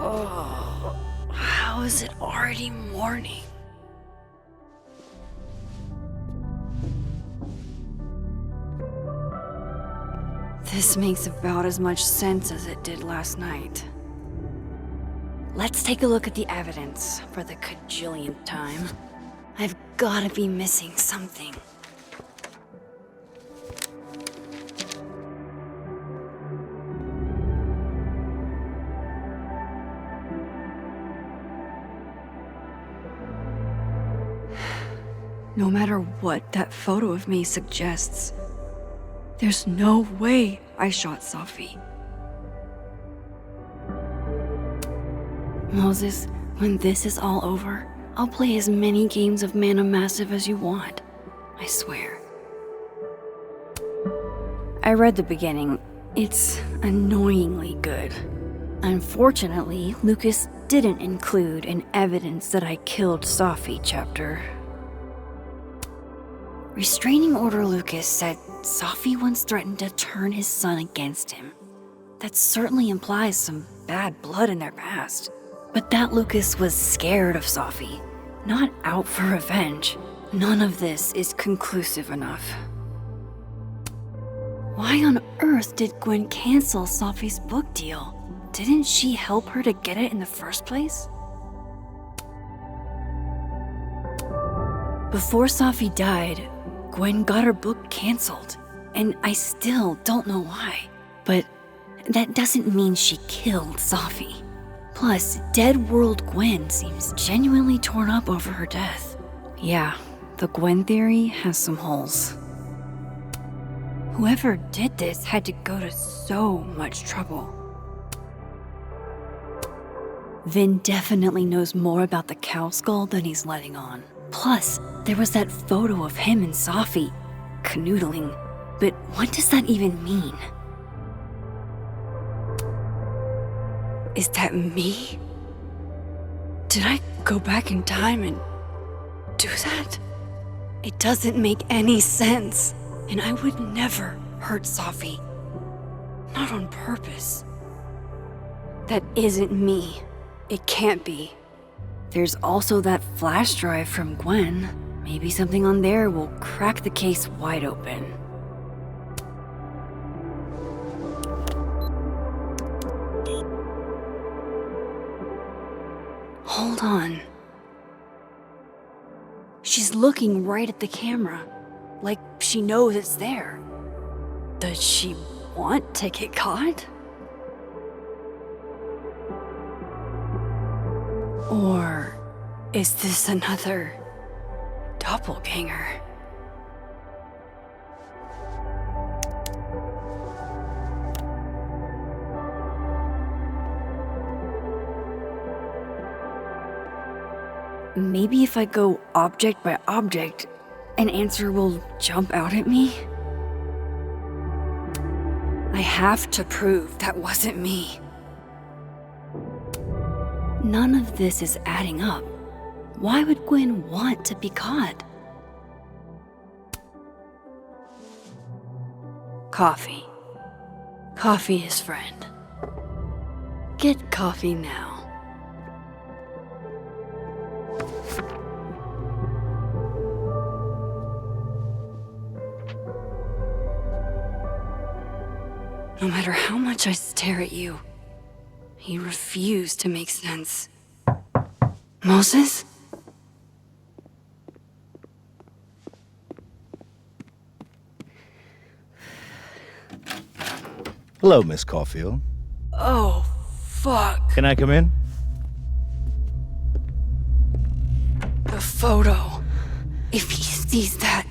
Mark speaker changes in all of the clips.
Speaker 1: Oh, how is it already morning? This makes about as much sense as it did last night. Let's take a look at the evidence for the cajillionth time. I've gotta be missing something. No matter what that photo of me suggests, there's no way I shot Safi. Moses, when this is all over, I'll play as many games of Mana Massive as you want. I swear. I read the beginning. It's annoyingly good. Unfortunately, Lucas didn't include an evidence that I killed Safi chapter. Restraining Order Lucas said Safi once threatened to turn his son against him. That certainly implies some bad blood in their past. But that Lucas was scared of Safi, not out for revenge. None of this is conclusive enough. Why on earth did Gwen cancel Safi's book deal? Didn't she help her to get it in the first place? Before Safi died, Gwen got her book canceled, and I still don't know why. But that doesn't mean she killed Safi. Plus, Dead World Gwen seems genuinely torn up over her death. Yeah, the Gwen theory has some holes. Whoever did this had to go to so much trouble. Vin definitely knows more about the cow skull than he's letting on. Plus, there was that photo of him and Safi canoodling. But what does that even mean? Is that me? Did I go back in time and do that? It doesn't make any sense. And I would never hurt Safi. Not on purpose. That isn't me. It can't be. There's also that flash drive from Gwen. Maybe something on there will crack the case wide open. Hold on. She's looking right at the camera, like she knows it's there. Does she want to get caught? Or is this another doppelganger? Maybe if I go object by object, an answer will jump out at me? I have to prove that wasn't me. None of this is adding up. Why would Gwen want to be caught? Coffee. Coffee is friend. Get coffee now. No matter how much I stare at you, you refuse to make sense. Moses?
Speaker 2: Hello, Miss Caulfield.
Speaker 1: Oh, fuck.
Speaker 2: Can I come in?
Speaker 1: The photo. If he sees that.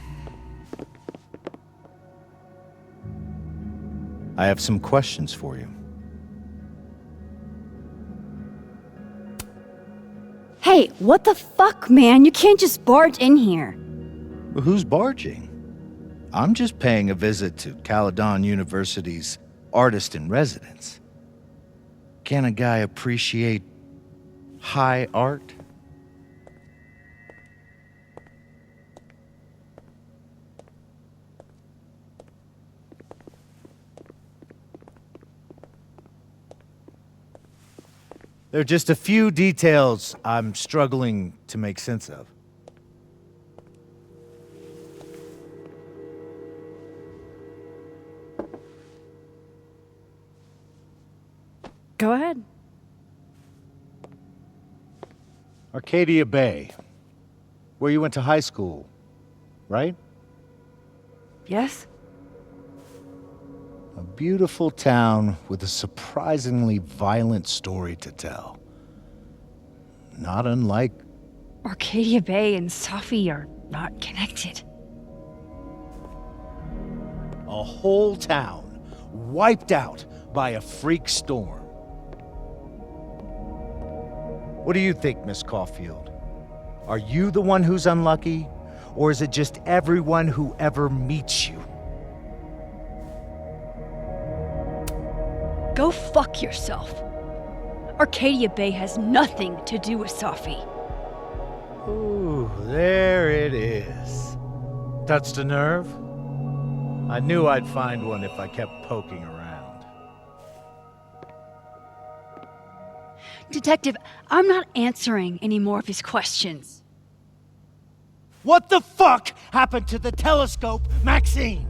Speaker 2: I have some questions for you.
Speaker 3: Hey, what the fuck, man? You can't just barge in here.
Speaker 2: Who's barging? I'm just paying a visit to Caledon University's artist in residence. Can a guy appreciate high art? There are just a few details I'm struggling to make sense of.
Speaker 3: Go ahead.
Speaker 2: Arcadia Bay, where you went to high school, right?
Speaker 3: Yes?
Speaker 2: A beautiful town with a surprisingly violent story to tell. Not unlike...
Speaker 3: Arcadia Bay and Safi are not connected.
Speaker 2: a whole town wiped out by a freak storm. What do you think, Miss Caulfield? Are you the one who's unlucky, or is it just everyone who ever meets you?
Speaker 3: Go fuck yourself. Arcadia Bay has nothing to do with Safi.
Speaker 2: Ooh, there it is. Touched a nerve? I knew I'd find one if I kept poking around.
Speaker 3: Detective, I'm not answering any more of his questions.
Speaker 2: What the fuck happened to the telescope, Maxine?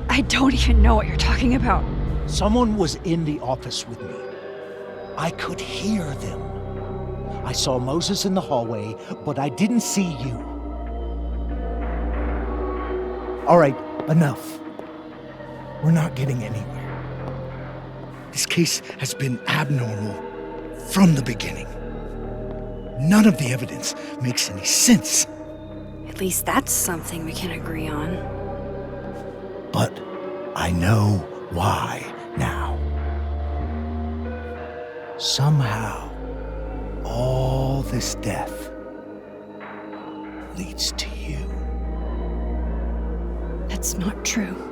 Speaker 3: I don't even know what you're talking about.
Speaker 2: Someone was in the office with me. I could hear them. I saw Moses in the hallway, but I didn't see you. All right, enough. We're not getting anywhere. This case has been abnormal from the beginning. None of the evidence makes any sense.
Speaker 1: At least that's something we can agree on.
Speaker 2: But I know why now. Somehow, all this death leads to you.
Speaker 1: That's not true.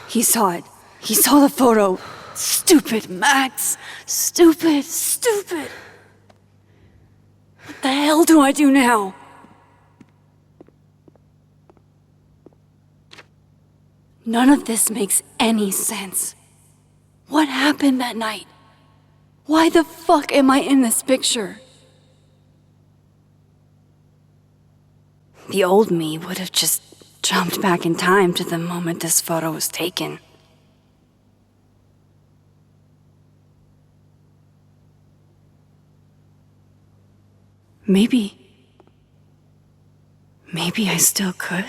Speaker 1: He saw it. He saw the photo. Stupid, Max. Stupid, stupid. What the hell do I do now? None of this makes any sense. What happened that night? Why the fuck am I in this picture? The old me would have just jumped back in time to the moment this photo was taken. Maybe I still could.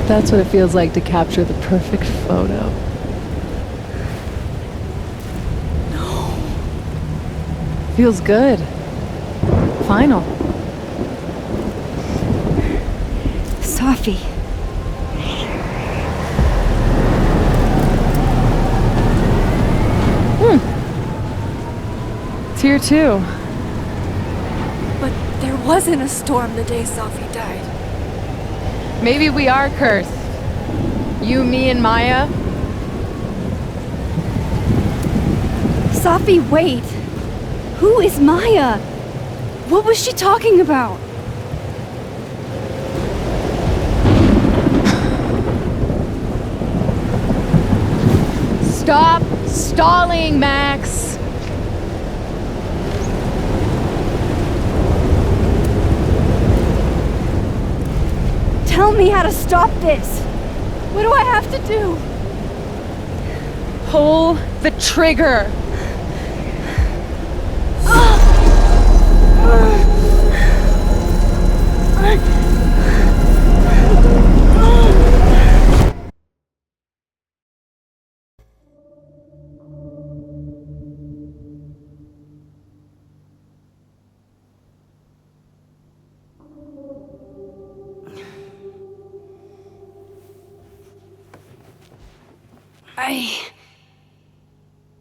Speaker 4: That's what it feels like to capture the perfect photo.
Speaker 1: No.
Speaker 4: Feels good. Final.
Speaker 1: Sophie.
Speaker 4: It's here too.
Speaker 1: But there wasn't a storm the day Sophie died.
Speaker 4: Maybe we are cursed. You, me, and Maya.
Speaker 1: Sophie, wait. Who is Maya? What was she talking about?
Speaker 4: Stop stalling, Max!
Speaker 1: Tell me how to stop this. What do I have to do?
Speaker 4: Pull the trigger!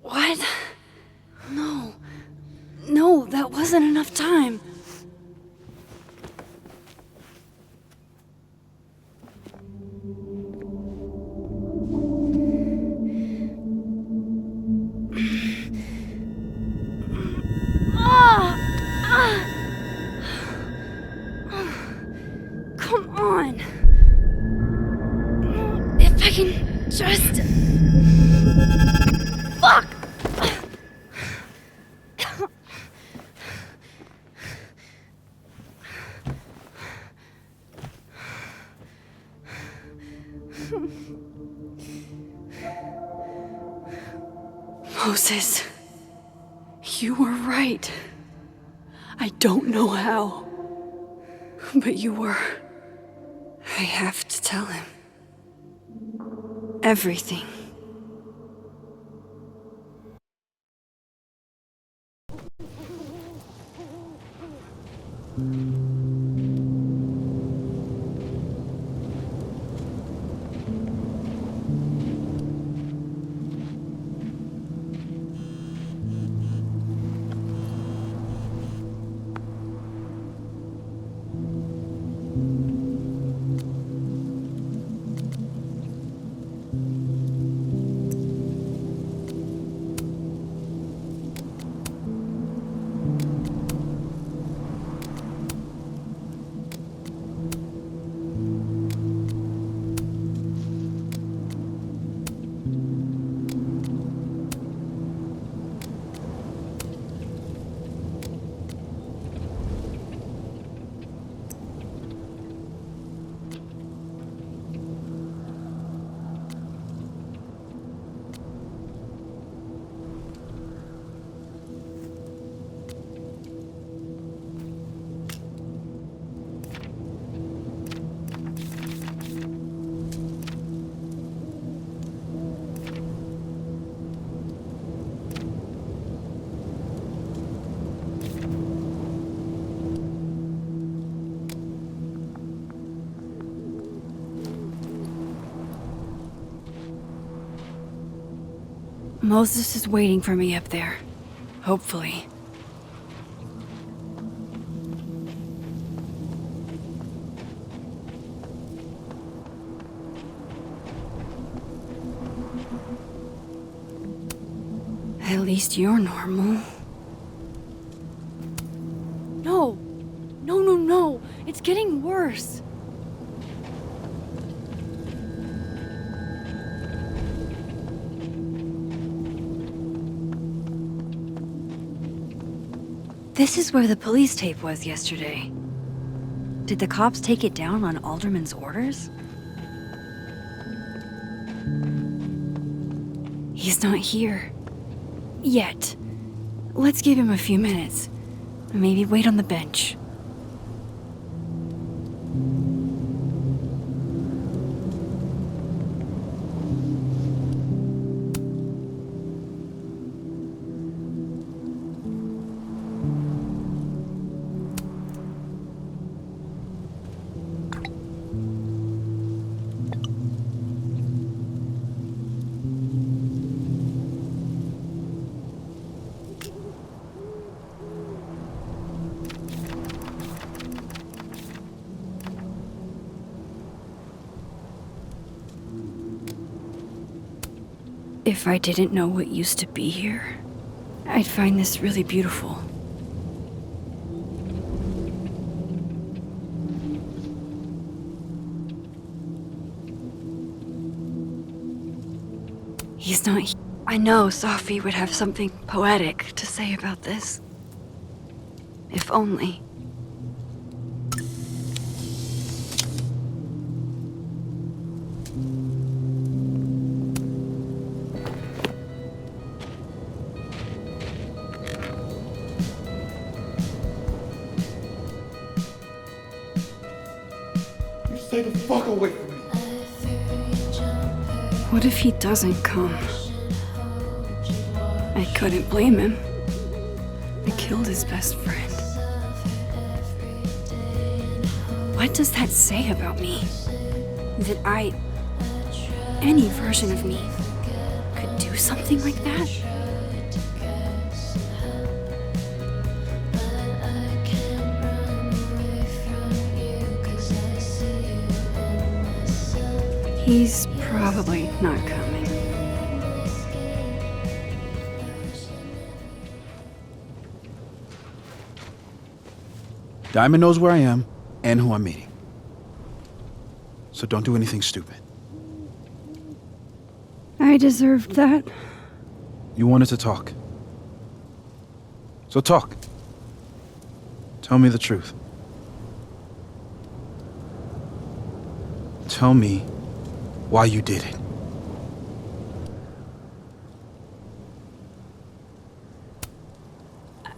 Speaker 1: What? No. No, that wasn't enough time. Come on. If I can just... Fuck! Moses, you were right. I don't know how, but you were. I have to tell him. Everything. Moses is waiting for me up there. Hopefully. At least you're normal. No! No, no, no! It's getting worse! This is where the police tape was yesterday. Did the cops take it down on Alderman's orders? He's not here. Yet. Let's give him a few minutes. Maybe wait on the bench. if I didn't know what used to be here, I'd find this really beautiful. He's not here. I know Sophie would have something poetic to say about this. If only.
Speaker 2: You stay the fuck away from me.
Speaker 1: What if he doesn't come? I couldn't blame him. I killed his best friend. What does that say about me? That any version of me, could do something like that? He's probably not coming.
Speaker 5: Diamond knows where I am and who I'm meeting. So don't do anything stupid.
Speaker 1: I deserved that.
Speaker 5: You wanted to talk. So talk. Tell me the truth. Tell me why you did it.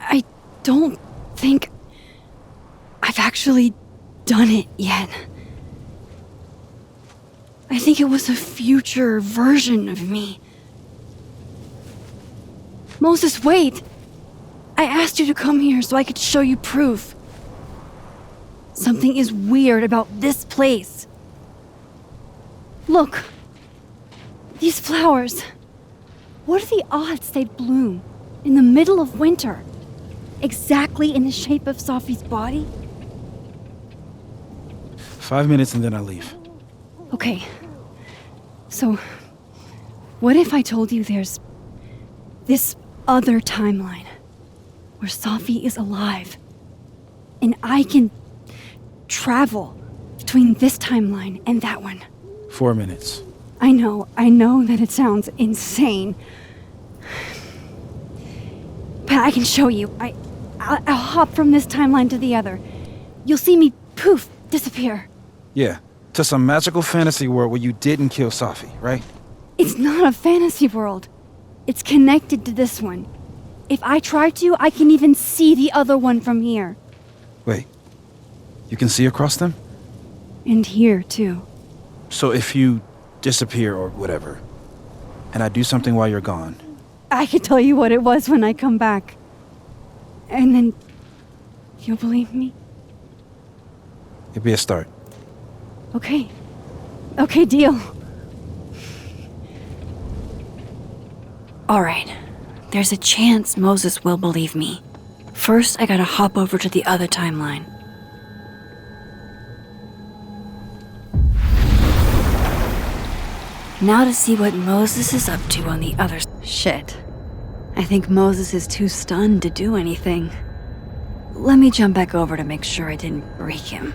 Speaker 1: I don't think I've actually done it yet. I think it was a future version of me. Moses, wait! I asked you to come here so I could show you proof. Something is weird about this place. Look. These flowers. What are the odds they'd bloom in the middle of winter? Exactly in the shape of Sophie's body?
Speaker 5: 5 minutes and then I leave.
Speaker 1: Okay. So, what if I told you there's this other timeline where Sophie is alive and I can travel between this timeline and that one?
Speaker 5: 4 minutes.
Speaker 1: I know that it sounds insane. But I can show you. I'll hop from this timeline to the other. You'll see me, poof, disappear.
Speaker 5: Yeah, to some magical fantasy world where you didn't kill Sophie, right?
Speaker 1: It's not a fantasy world. It's connected to this one. If I try to, I can even see the other one from here.
Speaker 5: Wait, you can see across them?
Speaker 1: And here, too.
Speaker 5: So if you disappear or whatever, and I do something while you're gone,
Speaker 1: I can tell you what it was when I come back. And then you'll believe me?
Speaker 5: it'd be a start.
Speaker 1: Okay. Okay, deal. All right. There's a chance Moses will believe me. First, I gotta hop over to the other timeline. Now to see what Moses is up to on the other shit. I think Moses is too stunned to do anything. Let me jump back over to make sure I didn't break him.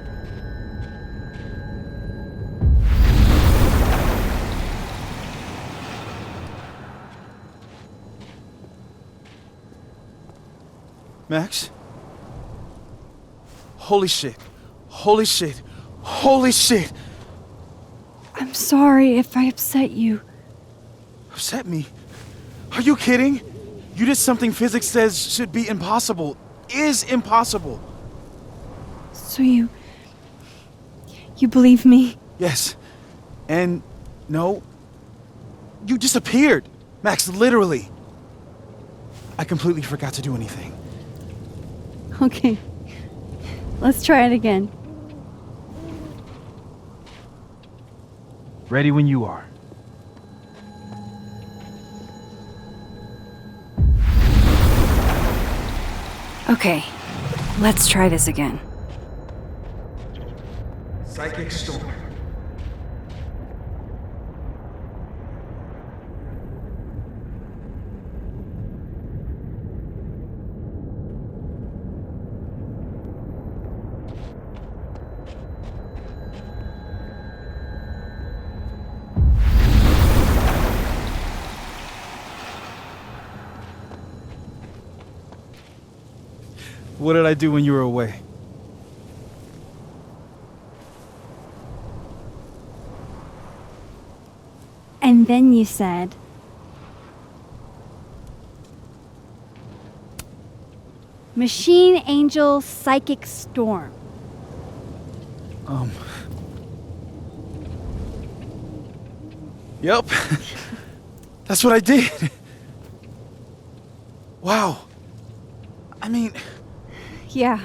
Speaker 5: Max? Holy shit. Holy shit. Holy shit.
Speaker 1: I'm sorry if I upset you.
Speaker 5: Upset me? Are you kidding? You did something physics says should be impossible. Is impossible.
Speaker 1: So you believe me?
Speaker 5: Yes. And no. You disappeared. Max, literally. I completely forgot to do anything.
Speaker 1: Okay. Let's try it again.
Speaker 5: Ready when you are.
Speaker 1: Okay. Let's try this again.
Speaker 2: Psychic storm.
Speaker 5: What did I do when you were away?
Speaker 1: And then you said, Machine Angel Psychic Storm.
Speaker 5: Yep. That's what I did. Wow. I mean,
Speaker 1: Yeah,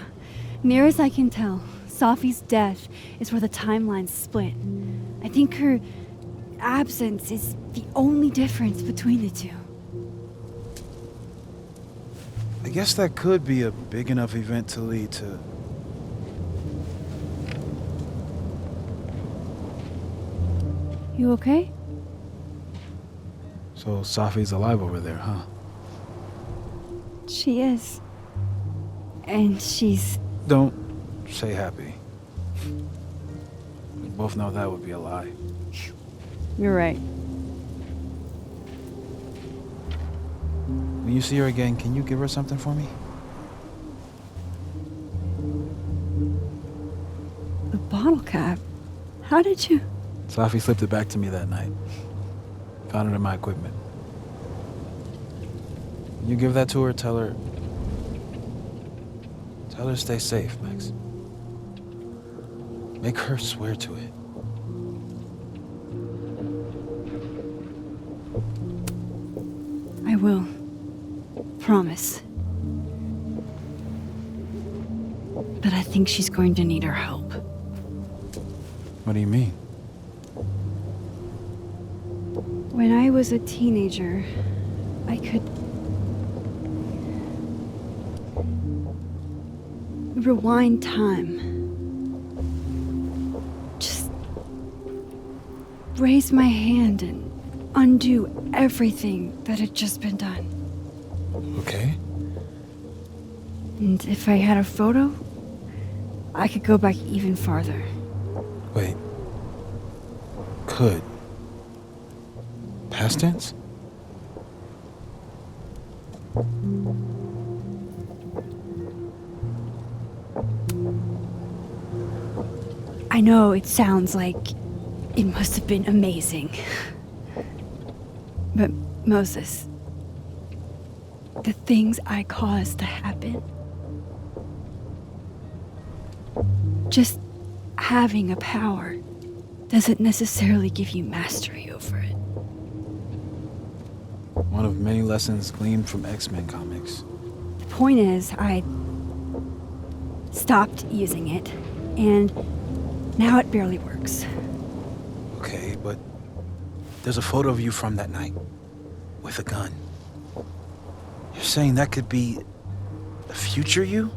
Speaker 1: near as I can tell, Sophie's death is where the timelines split. I think her absence is the only difference between the two.
Speaker 5: I guess that could be a big enough event to lead to...
Speaker 1: You okay?
Speaker 5: So Safi's alive over there, huh?
Speaker 1: She is. And she's...
Speaker 5: Don't say happy. We both know that would be a lie.
Speaker 1: You're right.
Speaker 5: When you see her again, can you give her something for me?
Speaker 1: The bottle cap? How did you...
Speaker 5: Safi slipped it back to me that night. Found it in my equipment. When you give that to her, tell her stay safe, Max. Make her swear to it.
Speaker 1: I will. Promise. But I think she's going to need our help.
Speaker 5: What do you mean?
Speaker 1: When I was a teenager, I could rewind time. Just raise my hand and undo everything that had just been done.
Speaker 5: Okay.
Speaker 1: And if I had a photo, I could go back even farther.
Speaker 5: Wait. Could. Past tense?
Speaker 1: I know it sounds like it must have been amazing. But Moses, the things I caused to happen, just having a power doesn't necessarily give you mastery over it.
Speaker 5: One of many lessons gleaned from X-Men comics.
Speaker 1: The point is, I stopped using it, and now it barely works.
Speaker 5: Okay, but there's a photo of you from that night with a gun. You're saying that could be a future you?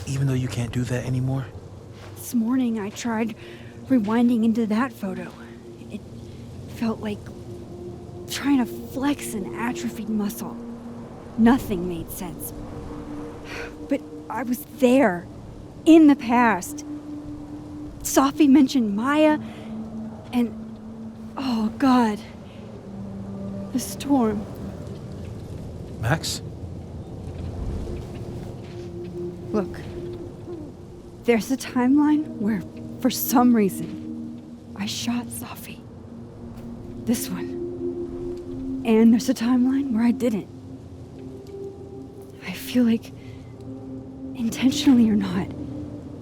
Speaker 5: Even though you can't do that anymore?
Speaker 1: This morning I tried rewinding into that photo. It felt like trying to flex an atrophied muscle. Nothing made sense. But I was there, in the past. Sophie mentioned Maya, and oh God, the storm.
Speaker 5: Max?
Speaker 1: Look, there's a timeline where, for some reason, I shot Sophie. This one. And there's a timeline where I didn't. I feel like, intentionally or not,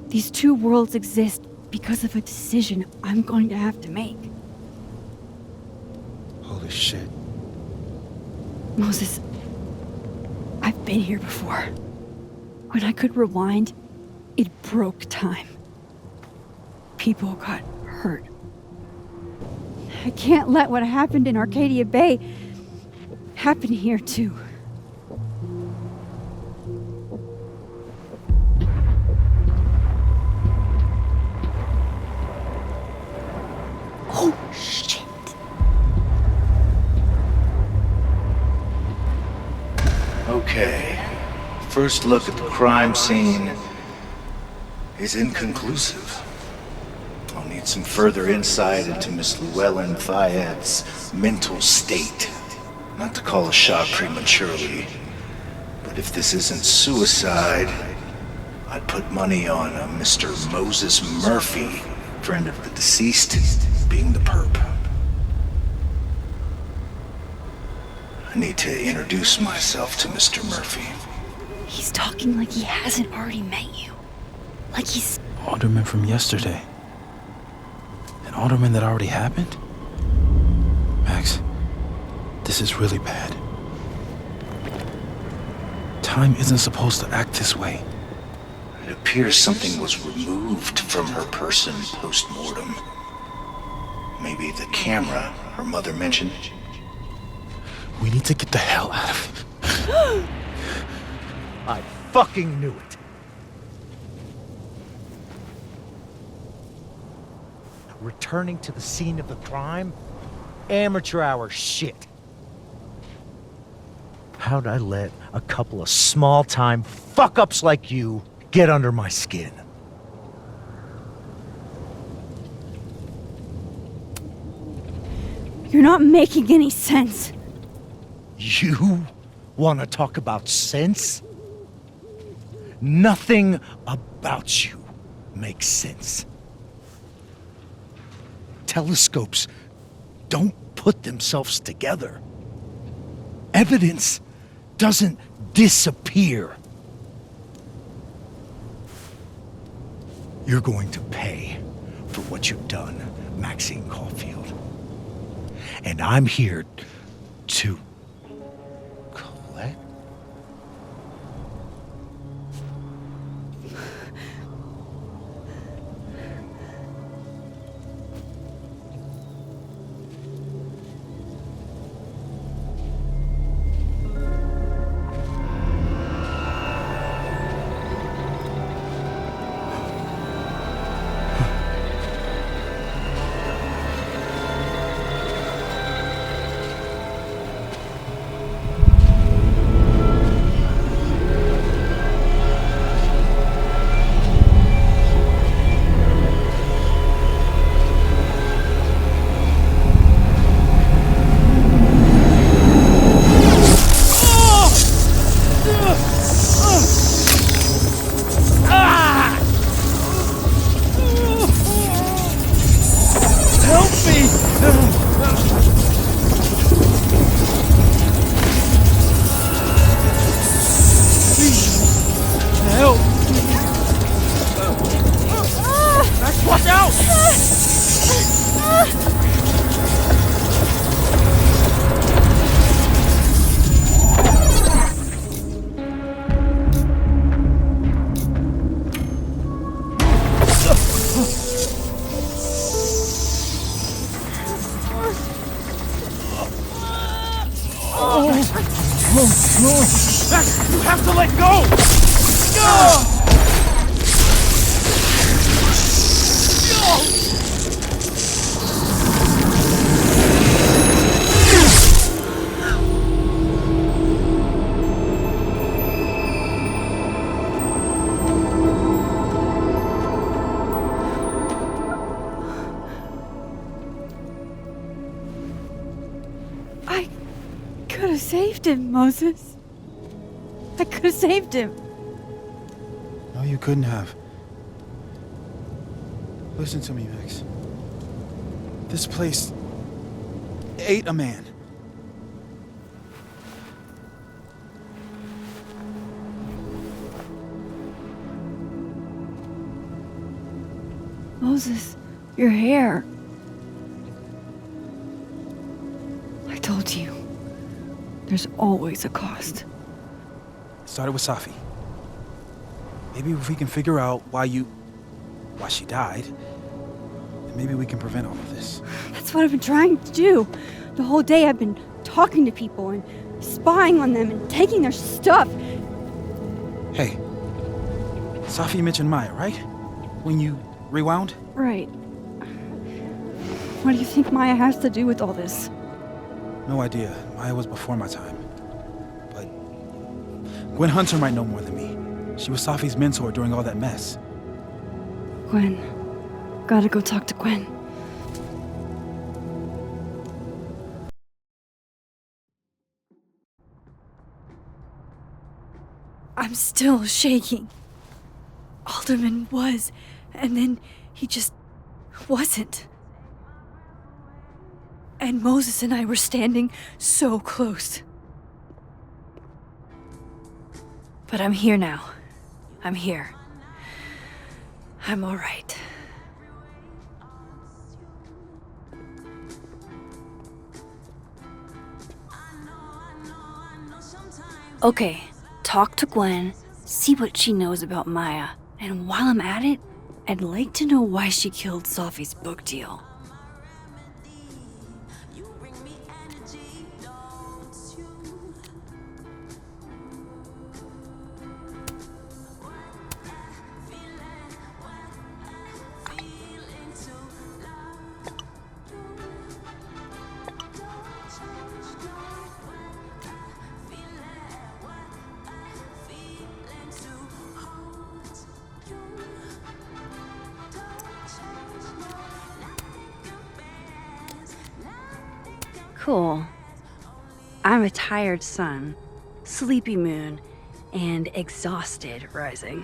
Speaker 1: these two worlds exist because of a decision I'm going to have to make.
Speaker 5: Holy shit.
Speaker 1: Moses, I've been here before. When I could rewind, it broke time. People got hurt. I can't let what happened in Arcadia Bay happen here too. Oh, shit.
Speaker 2: Okay. First look at the crime scene is inconclusive. I'll need some further insight into Miss Llewellyn Fayette's mental state. Not to call a shot prematurely, But if this isn't suicide, I'd put money on a Mr. Moses Murphy, friend of the deceased, being the perp. I need to introduce myself to Mr. Murphy.
Speaker 1: He's talking like he hasn't already met you. Like he's...
Speaker 5: Alderman from yesterday. An alderman that already happened? Max, this is really bad. Time isn't supposed to act this way.
Speaker 2: It appears something was removed from her person post-mortem. Maybe the camera her mother mentioned.
Speaker 5: We need to get the hell out of here.
Speaker 2: I fucking knew it. Returning to the scene of the crime? Amateur hour shit. How'd I let a couple of small-time fuck-ups like you get under my skin?
Speaker 1: You're not making any sense.
Speaker 2: You want to talk about sense? Nothing about you makes sense. Telescopes don't put themselves together. Evidence doesn't disappear. You're going to pay for what you've done, Maxine Caulfield. And I'm here to collect.
Speaker 5: Max, you have to let go!
Speaker 1: I could have saved him, Moses. I could have saved him.
Speaker 5: No, you couldn't have. Listen to me, Max. This place ate a man.
Speaker 1: Moses, your hair. I told you. There's always a cost.
Speaker 5: It started with Safi. Maybe if we can figure out why she died, then maybe we can prevent all of this.
Speaker 1: That's what I've been trying to do. The whole day I've been talking to people and spying on them and taking their stuff.
Speaker 5: Hey, Safi mentioned Maya, right? When you rewound?
Speaker 1: Right. What do you think Maya has to do with all this?
Speaker 5: No idea. Maya was before my time. But Gwen Hunter might know more than me. She was Safi's mentor during all that mess.
Speaker 1: Gwen. Gotta go talk to Gwen. I'm still shaking. Alderman was, and then he just wasn't. And Moses and I were standing so close. But I'm here now. I'm here. I'm all right. Okay, talk to Gwen, see what she knows about Maya, and while I'm at it, I'd like to know why she killed Sophie's book deal. Cool. I'm a tired sun, sleepy moon, and exhausted rising.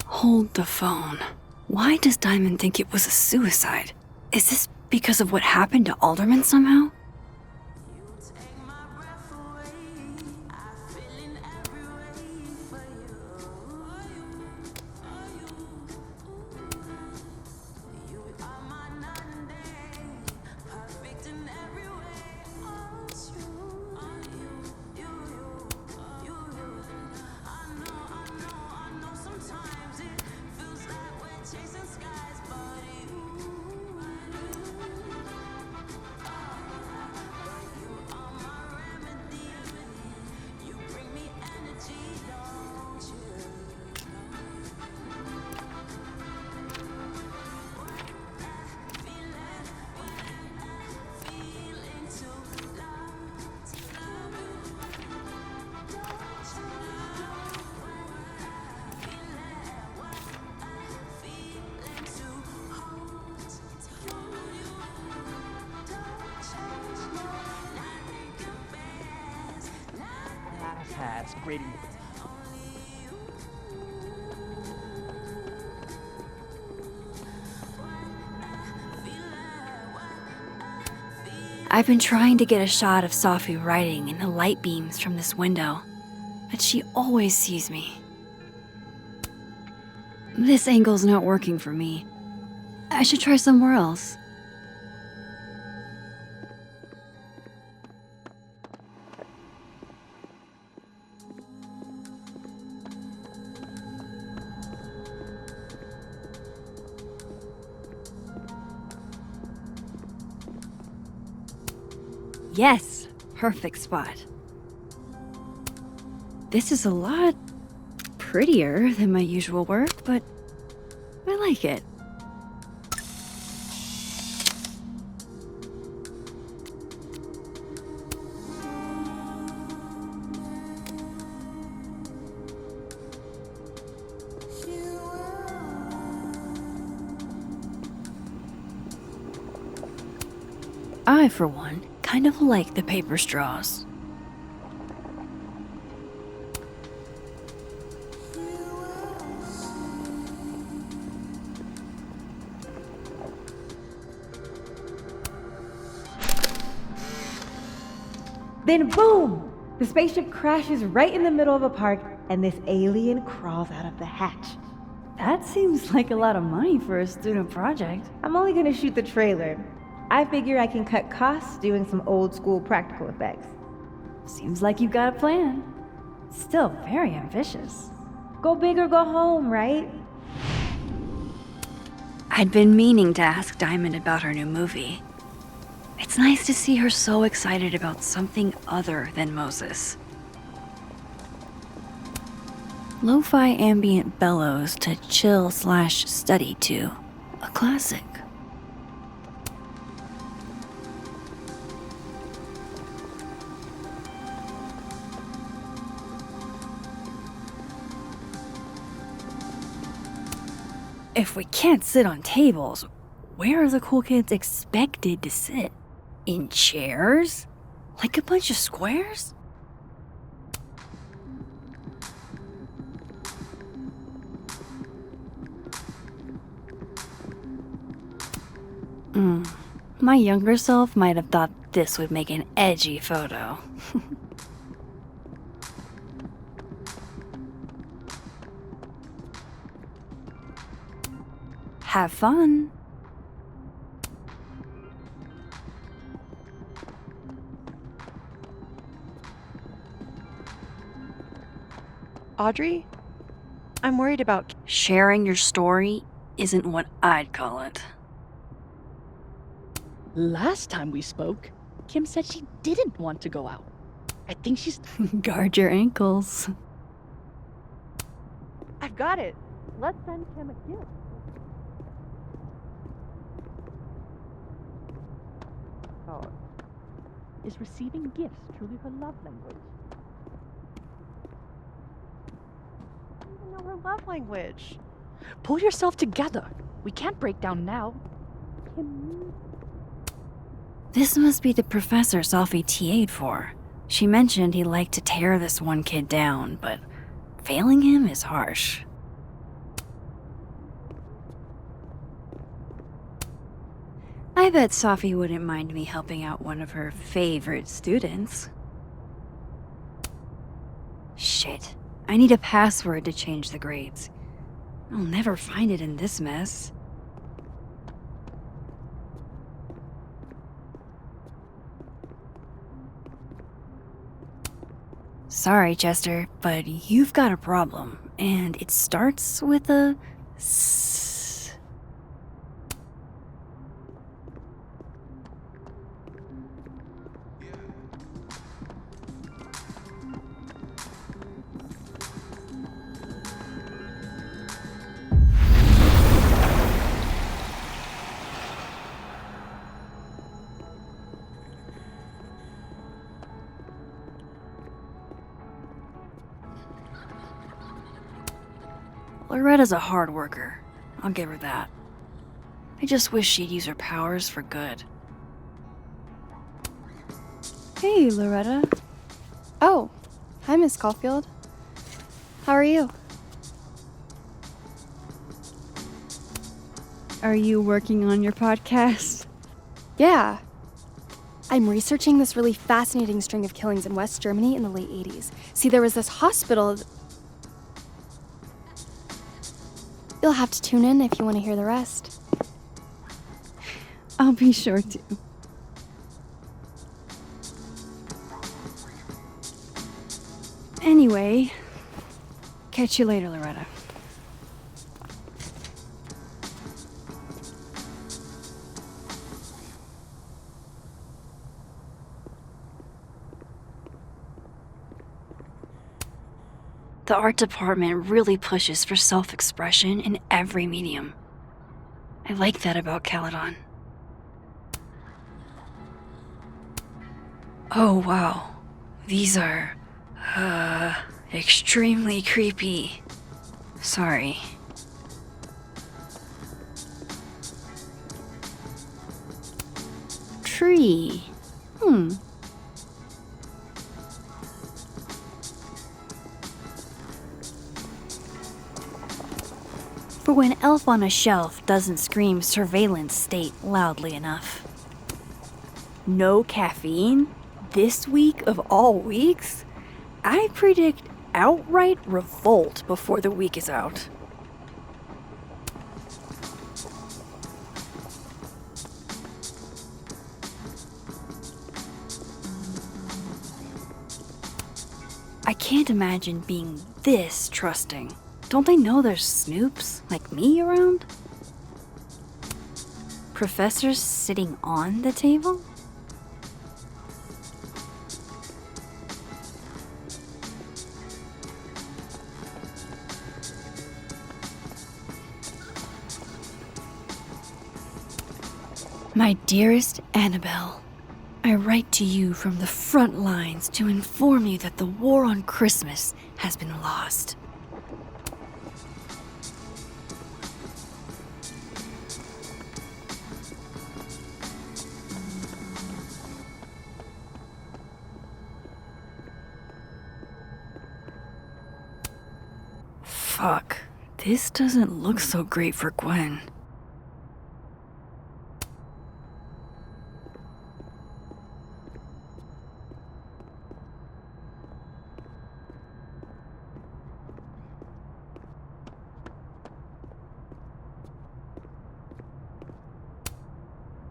Speaker 1: Hold the phone. Why does Diamond think it was a suicide? Is this because of what happened to Alderman somehow?
Speaker 6: That's great.
Speaker 1: I've been trying to get a shot of Sophie writing in the light beams from this window, but she always sees me. This angle's not working for me. I should try somewhere else. Yes, perfect spot. This is a lot prettier than my usual work, but I like it. I, for one, kind of like the paper straws.
Speaker 7: Then boom! The spaceship crashes right in the middle of a park, and this alien crawls out of the hatch.
Speaker 1: That seems like a lot of money for a student project.
Speaker 7: I'm only gonna shoot the trailer. I figure I can cut costs doing some old school practical effects.
Speaker 1: Seems like you've got a plan. Still very ambitious.
Speaker 7: Go big or go home, right?
Speaker 1: I'd been meaning to ask Diamond about her new movie. It's nice to see her so excited about something other than Moses. Lo-fi ambient bellows to chill/study to. A classic. If we can't sit on tables, where are the cool kids expected to sit? In chairs? Like a bunch of squares? My younger self might have thought this would make an edgy photo. Have fun.
Speaker 6: Audrey, I'm worried about...
Speaker 1: Sharing your story isn't what I'd call it.
Speaker 8: Last time we spoke, Kim said she didn't want to go out. I think she's...
Speaker 1: Guard your ankles.
Speaker 6: I've got it. Let's send Kim a gift.
Speaker 8: Oh. Is receiving gifts truly her love language?
Speaker 6: I don't even know her love language.
Speaker 8: Pull yourself together. We can't break down now. Kim...
Speaker 1: This must be the professor Sophie TA'd for. She mentioned he liked to tear this one kid down, but failing him is harsh. I bet Sophie wouldn't mind me helping out one of her favorite students. Shit, I need a password to change the grades. I'll never find it in this mess. Sorry, Chester, but you've got a problem, and it starts with a S. Loretta's a hard worker. I'll give her that. I just wish she'd use her powers for good.
Speaker 9: Hey, Loretta. Oh, hi, Miss Caulfield. How are you?
Speaker 1: Are you working on your podcast?
Speaker 9: Yeah. I'm researching this really fascinating string of killings in West Germany in the late 80s. See, there was this hospital... You'll have to tune in if you want to hear the rest.
Speaker 1: I'll be sure to. Anyway, catch you later, Loretta. The art department really pushes for self-expression in every medium. I like that about Caledon. Oh wow, these are, extremely creepy. Sorry. Tree. For when Elf on a Shelf doesn't scream surveillance state loudly enough. No caffeine? This week of all weeks? I predict outright revolt before the week is out. I can't imagine being this trusting. Don't they know there's snoops like me around? Professors sitting on the table? My dearest Annabelle, I write to you from the front lines to inform you that the war on Christmas has been lost. Fuck. This doesn't look so great for Gwen.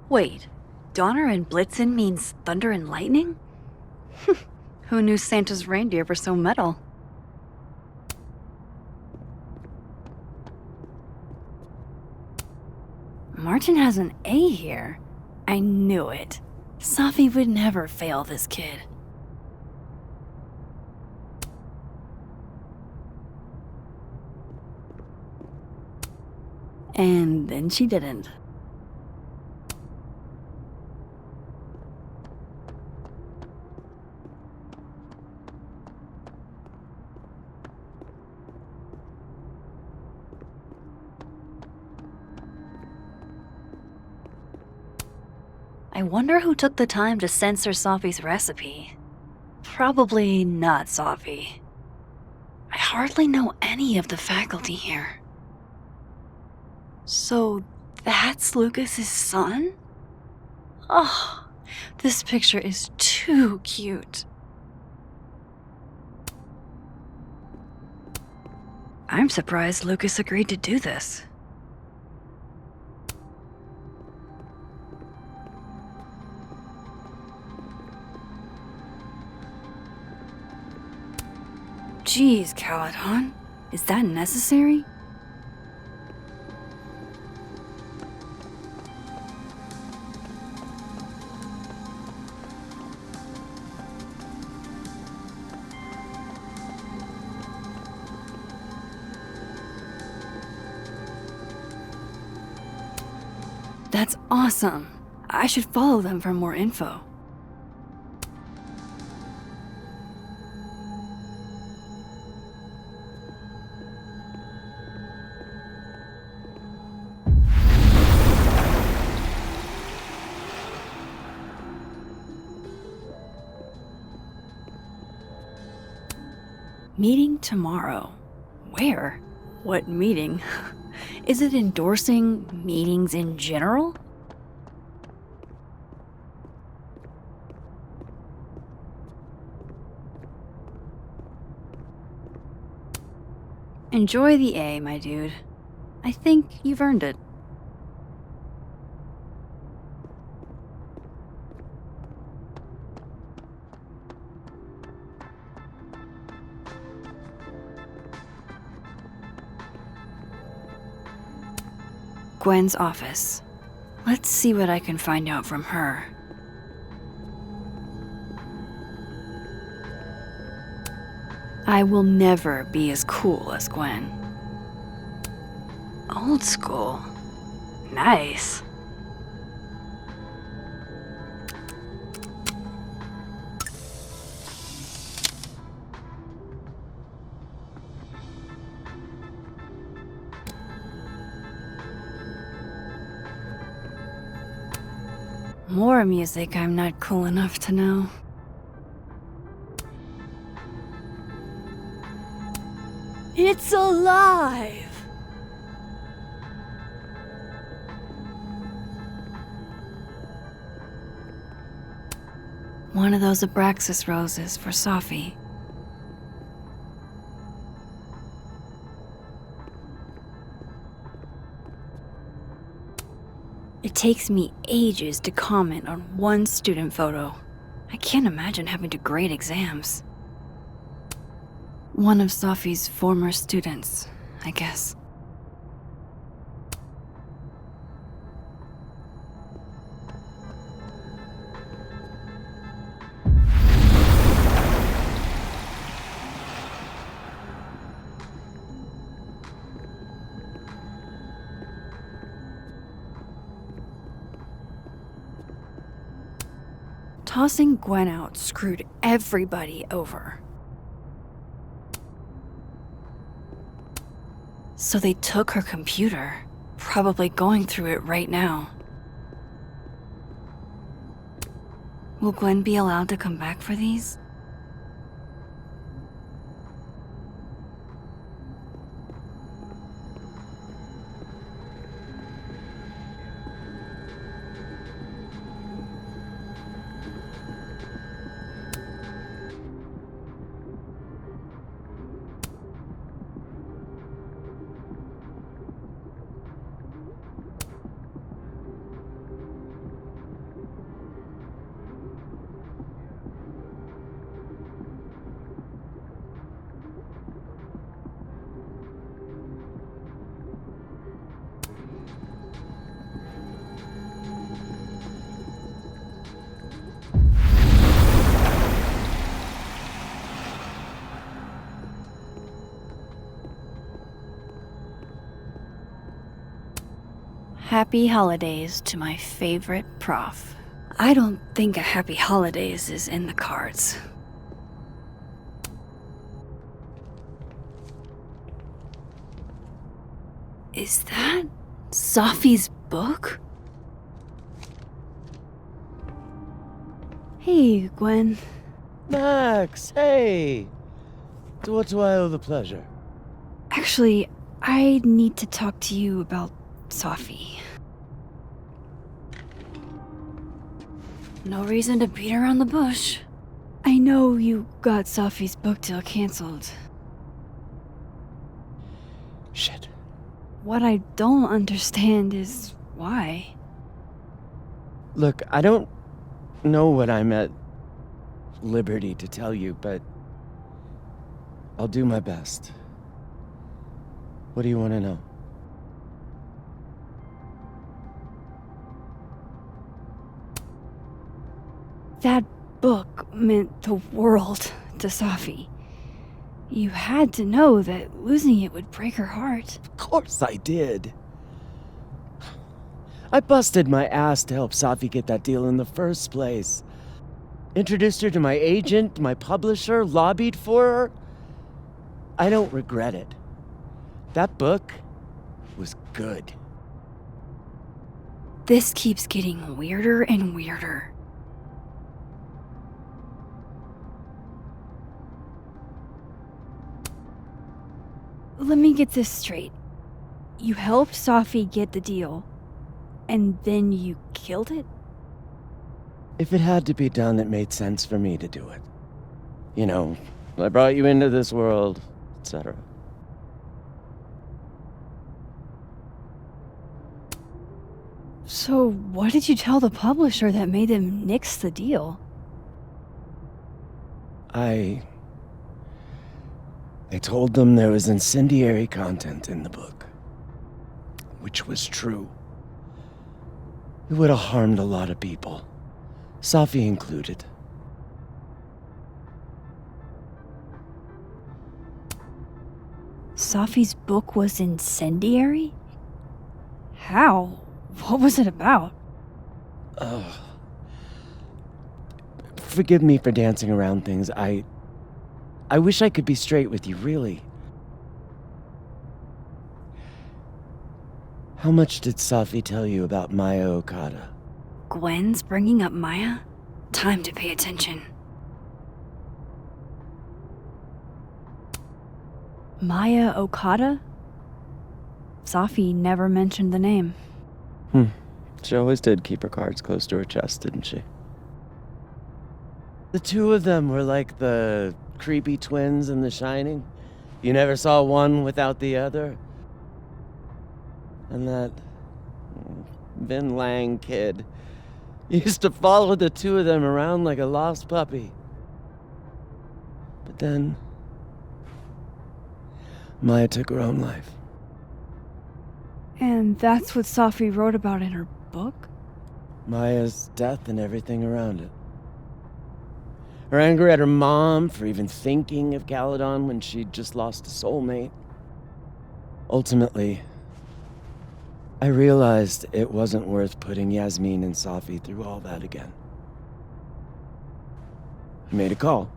Speaker 3: Wait, Donner and Blitzen means thunder and lightning? Who knew Santa's reindeer were so metal?
Speaker 1: Martin has an A here. I knew it. Sophie would never fail this kid. And then she didn't.
Speaker 3: I wonder who took the time to censor Sophie's recipe. Probably not Sophie.
Speaker 1: I hardly know any of the faculty here. So that's Lucas's son? Oh, this picture is too cute.
Speaker 3: I'm surprised Lucas agreed to do this.
Speaker 1: Jeez, Caladon. Is that necessary? That's awesome. I should follow them for more info. Meeting tomorrow. Where? What meeting? Is it endorsing meetings in general? Enjoy the A, my dude. I think you've earned it. Gwen's office. Let's see what I can find out from her. I will never be as cool as Gwen. Old school. Nice. More music I'm not cool enough to know. It's alive! One of those Abraxas roses for Sophie. It takes me ages to comment on one student photo. I can't imagine having to grade exams. One of Sophie's former students, I guess. Tossing Gwen out screwed everybody over. So they took her computer, probably going through it right now. Will Gwen be allowed to come back for these?
Speaker 3: Happy holidays to my favorite prof.
Speaker 1: I don't think a happy holidays is in the cards. Is that Sophie's book? Hey, Gwen.
Speaker 10: Max, hey! To what do I owe the pleasure?
Speaker 1: Actually, I need to talk to you about Sophie. No reason to beat around the bush. I know you got Sophie's book deal canceled.
Speaker 10: Shit.
Speaker 1: What I don't understand is why.
Speaker 10: Look, I don't know what I'm at liberty to tell you, but I'll do my best. What do you want to know?
Speaker 1: That book meant the world to Sophie. You had to know that losing it would break her heart.
Speaker 10: Of course I did. I busted my ass to help Sophie get that deal in the first place. Introduced her to my agent, my publisher, lobbied for her. I don't regret it. That book was good.
Speaker 1: This keeps getting weirder and weirder. Let me get this straight. You helped Sophie get the deal, and then you killed it?
Speaker 10: If it had to be done, it made sense for me to do it. You know, I brought you into this world, etc.
Speaker 1: So, what did you tell the publisher that made them nix the deal?
Speaker 10: I told them there was incendiary content in the book, which was true. It would have harmed a lot of people, Sophie included.
Speaker 1: Sophie's book was incendiary? How? What was it about?
Speaker 10: Forgive me for dancing around things. I wish I could be straight with you, really. How much did Sophie tell you about Maya Okada?
Speaker 1: Gwen's bringing up Maya? Time to pay attention. Maya Okada? Sophie never mentioned the name.
Speaker 10: She always did keep her cards close to her chest, didn't she? The two of them were like the creepy twins in The Shining. You never saw one without the other. And that Vin Lang kid used to follow the two of them around like a lost puppy. But then Maya took her own life.
Speaker 1: And that's what Sophie wrote about in her book?
Speaker 10: Maya's death and everything around it. Her anger at her mom for even thinking of Caledon when she'd just lost a soulmate. Ultimately, I realized it wasn't worth putting Yasmin and Sophie through all that again. I made a call.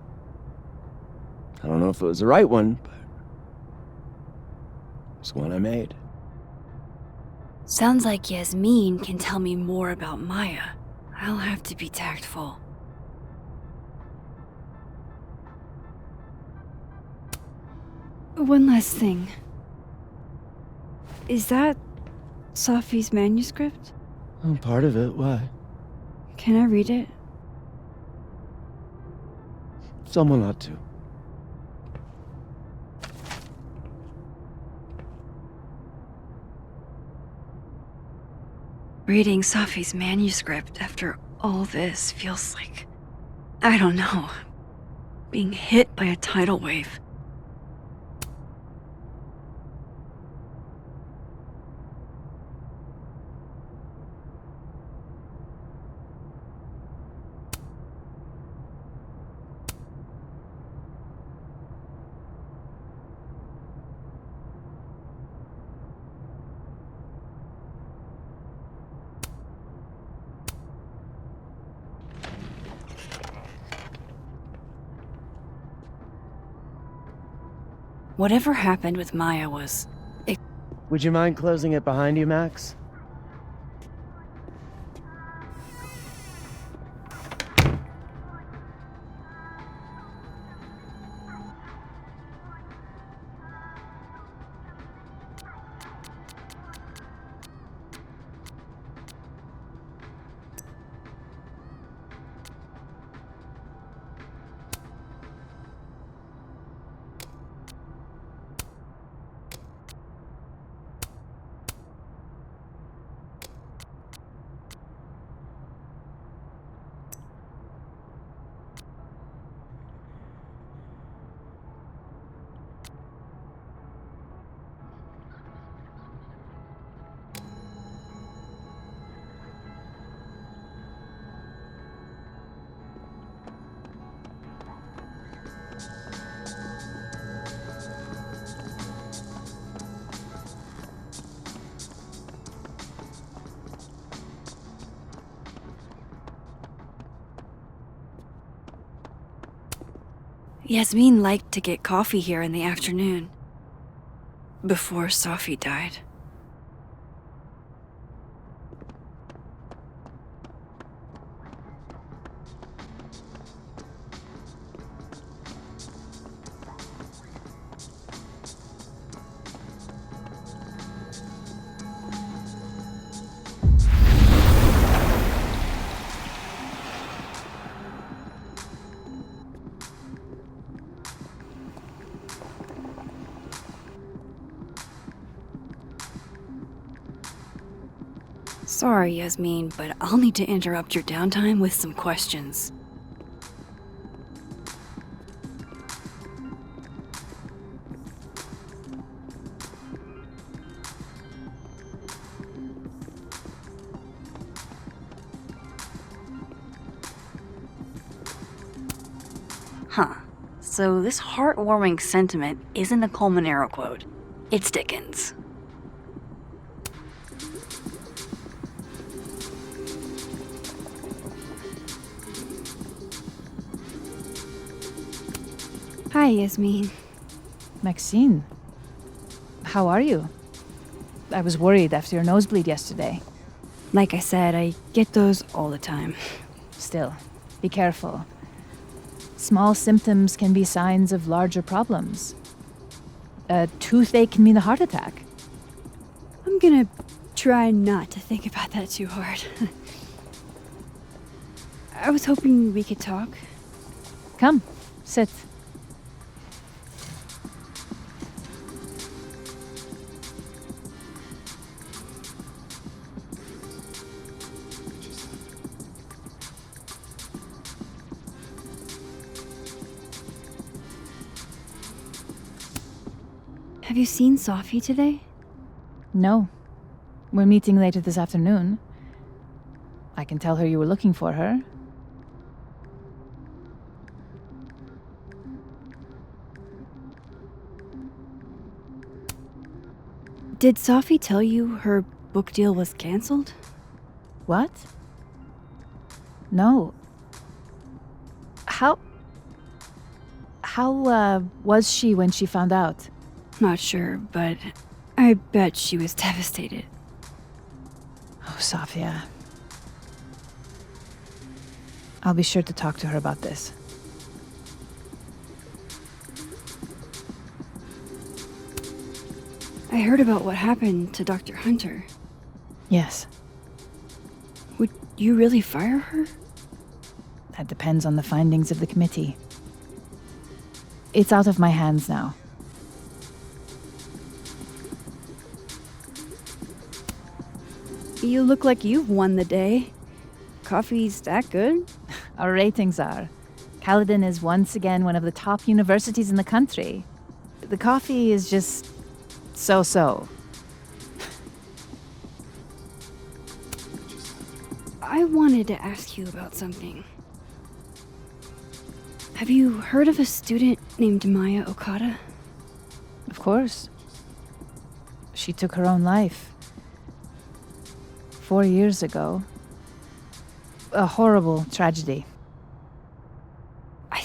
Speaker 10: I don't know if it was the right one, but it's one I made.
Speaker 1: Sounds like Yasmin can tell me more about Maya. I'll have to be tactful. One last thing. Is that Sophie's manuscript?
Speaker 10: Oh, part of it, why?
Speaker 1: Can I read it?
Speaker 10: Someone ought to.
Speaker 1: Reading Sophie's manuscript after all this feels like, I don't know, being hit by a tidal wave. Whatever happened with Maya was...
Speaker 10: Would you mind closing it behind you, Max?
Speaker 1: Yasmin liked to get coffee here in the afternoon. Before Sophie died. Sorry, Yasmin, but I'll need to interrupt your downtime with some questions. Huh. So this heartwarming sentiment isn't a Colmenero quote. It's Dickens. Hi, Yasmin.
Speaker 11: Maxine, how are you? I was worried after your nosebleed yesterday.
Speaker 1: Like I said, I get those all the time.
Speaker 11: Still, be careful. Small symptoms can be signs of larger problems. A toothache can mean a heart attack.
Speaker 1: I'm gonna try not to think about that too hard. I was hoping we could talk.
Speaker 11: Come, sit.
Speaker 1: Have you seen Sophie today?
Speaker 11: No. We're meeting later this afternoon. I can tell her you were looking for her.
Speaker 1: Did Sophie tell you her book deal was canceled?
Speaker 11: What? No. How was she when she found out?
Speaker 1: Not sure, but I bet she was devastated.
Speaker 11: Oh, Sophia. I'll be sure to talk to her about this.
Speaker 1: I heard about what happened to Dr. Hunter.
Speaker 11: Yes.
Speaker 1: Would you really fire her?
Speaker 11: That depends on the findings of the committee. It's out of my hands now.
Speaker 1: You look like you've won the day. Coffee's that good?
Speaker 11: Our ratings are. Caledon is once again one of the top universities in the country. The coffee is just so-so.
Speaker 1: I wanted to ask you about something. Have you heard of a student named Maya Okada?
Speaker 11: Of course. She took her own life. 4 years ago. A horrible tragedy.
Speaker 1: I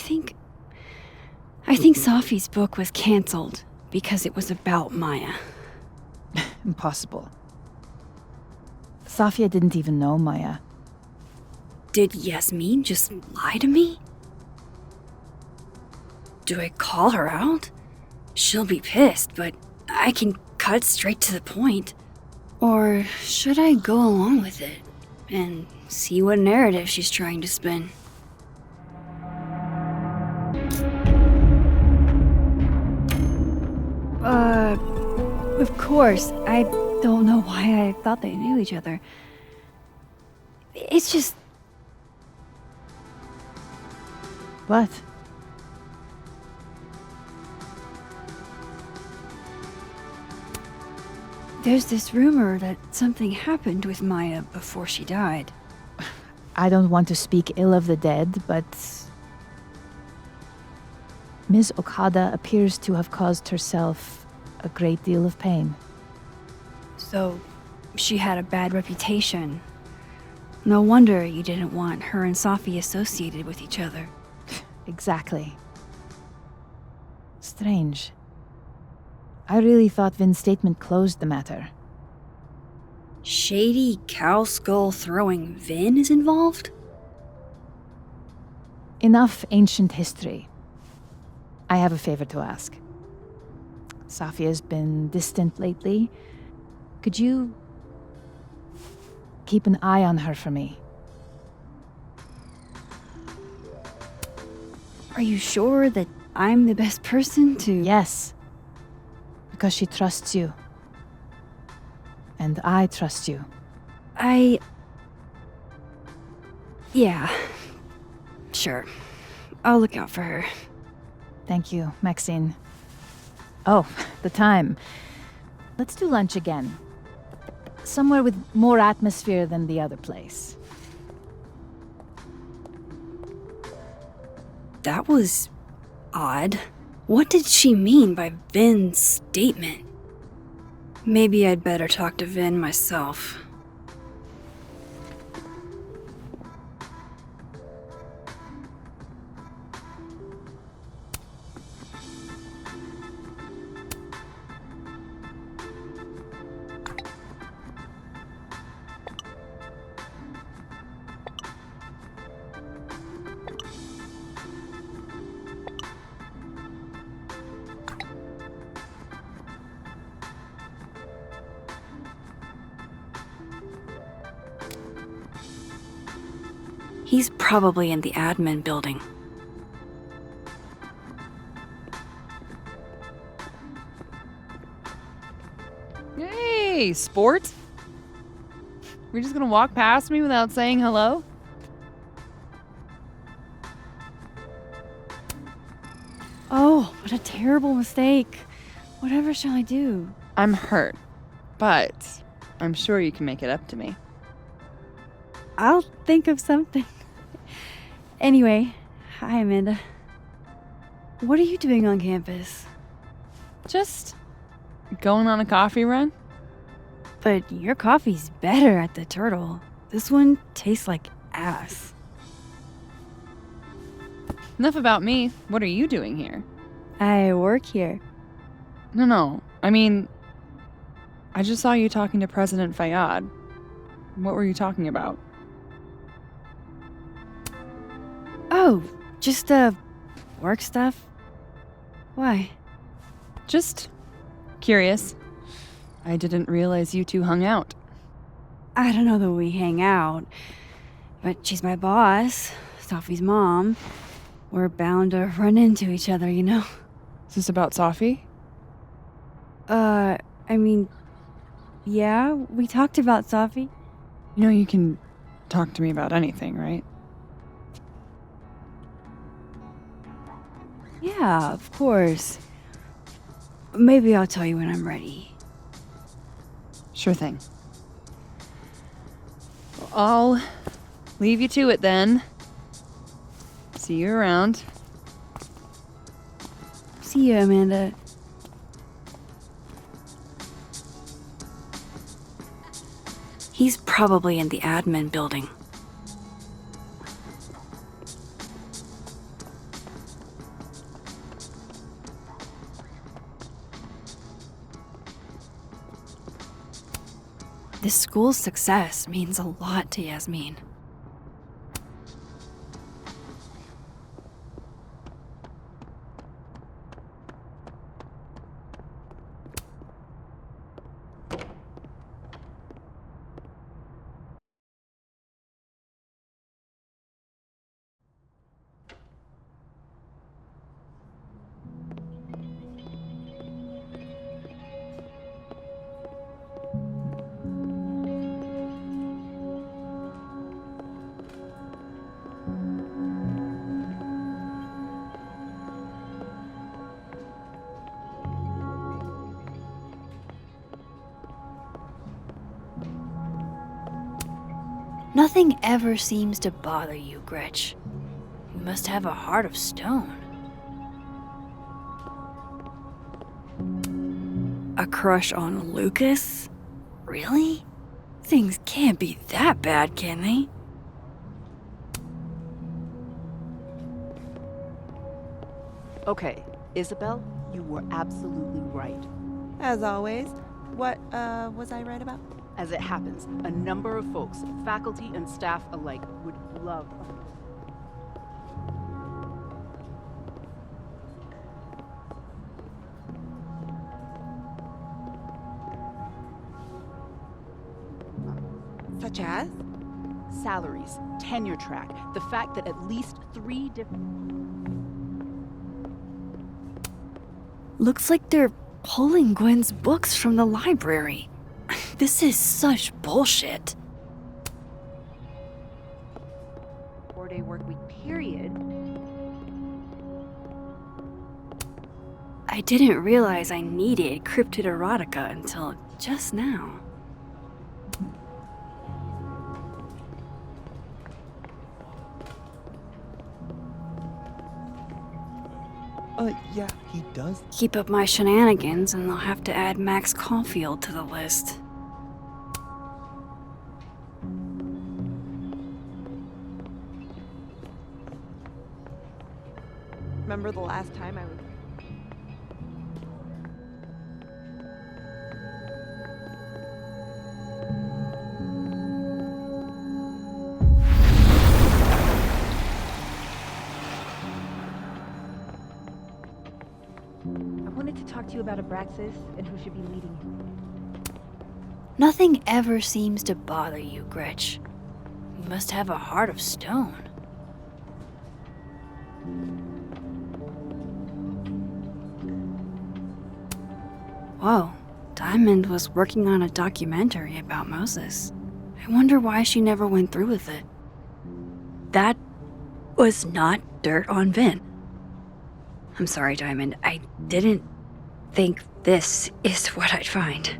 Speaker 1: think Sophie's book was canceled because it was about Maya.
Speaker 11: Impossible. Safia didn't even know Maya.
Speaker 1: Did Yasmin just lie to me? Do I call her out? She'll be pissed, but I can cut straight to the point. Or should I go along with it and see what narrative she's trying to spin? Of course. I don't know why I thought they knew each other. It's just...
Speaker 11: What?
Speaker 1: There's this rumor that something happened with Maya before she died.
Speaker 11: I don't want to speak ill of the dead, but Ms. Okada appears to have caused herself a great deal of pain.
Speaker 1: So, she had a bad reputation. No wonder you didn't want her and Safi associated with each other.
Speaker 11: Exactly. Strange. I really thought Vin's statement closed the matter.
Speaker 1: Shady cow skull throwing Vin is involved?
Speaker 11: Enough ancient history. I have a favor to ask. Safia's been distant lately. Could you keep an eye on her for me?
Speaker 1: Are you sure that I'm the best person to...
Speaker 11: Yes. Because she trusts you. And I trust you.
Speaker 1: Yeah. Sure. I'll look out for her.
Speaker 11: Thank you, Maxine. Oh, the time. Let's do lunch again. Somewhere with more atmosphere than the other place.
Speaker 1: That was odd. What did she mean by Vin's statement? Maybe I'd better talk to Vin myself. He's probably in the admin building.
Speaker 4: Hey, sport. We're just gonna walk past me without saying hello?
Speaker 1: Oh, what a terrible mistake. Whatever shall I do?
Speaker 4: I'm hurt, but I'm sure you can make it up to me.
Speaker 1: I'll think of something. Anyway, hi Amanda. What are you doing on campus?
Speaker 4: Just going on a coffee run?
Speaker 1: But your coffee's better at the Turtle. This one tastes like ass.
Speaker 4: Enough about me. What are you doing here?
Speaker 1: I work here.
Speaker 4: No. I mean, I just saw you talking to President Fayyad. What were you talking about?
Speaker 1: Oh, just, work stuff? Why?
Speaker 4: Just curious. I didn't realize you two hung out.
Speaker 1: I don't know that we hang out, but she's my boss, Safi's mom. We're bound to run into each other, you know?
Speaker 4: Is this about Safi?
Speaker 1: I mean, yeah, we talked about Safi.
Speaker 4: You know you can talk to me about anything, right?
Speaker 1: Yeah, of course. Maybe I'll tell you when I'm ready.
Speaker 4: Sure thing. Well, I'll leave you to it then. See you around.
Speaker 1: See you, Amanda. He's probably in the admin building. This school's success means a lot to Yasmin. Nothing ever seems to bother you, Gretch. You must have a heart of stone. A crush on Lucas? Really? Things can't be that bad, can they?
Speaker 12: Okay, Isabel, you were absolutely right.
Speaker 6: As always. What, was I right about?
Speaker 12: As it happens, a number of folks, faculty and staff alike, would love
Speaker 6: Such as?
Speaker 12: salaries, tenure track, the fact that at least 3 different...
Speaker 1: Looks like they're pulling Gwen's books from the library. This is such bullshit.
Speaker 7: 4-day work week period.
Speaker 1: I didn't realize I needed cryptid erotica until just now.
Speaker 2: Yeah, he does.
Speaker 1: Keep up my shenanigans and I'll have to add Max Caulfield to the list.
Speaker 6: Remember the last time I was...
Speaker 7: I wanted to talk to you about Abraxas and who should be leading him.
Speaker 1: Nothing ever seems to bother you, Gretch. You must have a heart of stone. Whoa, Diamond was working on a documentary about Moses. I wonder why she never went through with it. That was not dirt on Vin. I'm sorry, Diamond. I didn't think this is what I'd find.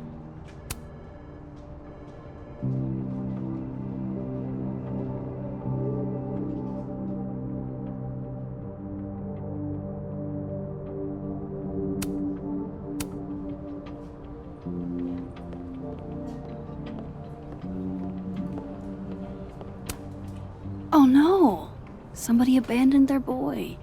Speaker 1: Oh no! Somebody abandoned their boy.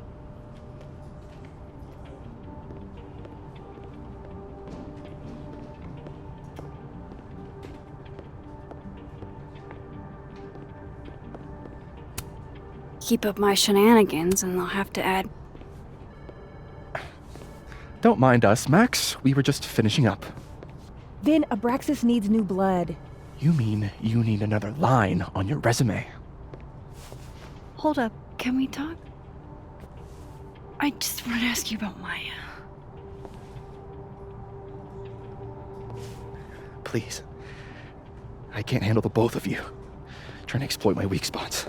Speaker 1: Keep up my shenanigans and I'll have to add...
Speaker 13: Don't mind us, Max. We were just finishing up.
Speaker 7: Vin, Abraxas needs new blood.
Speaker 13: You mean you need another line on your resume?
Speaker 1: Hold up, can we talk? I just want to ask you about Maya.
Speaker 13: Please. I can't handle the both of you. Trying to exploit my weak spots.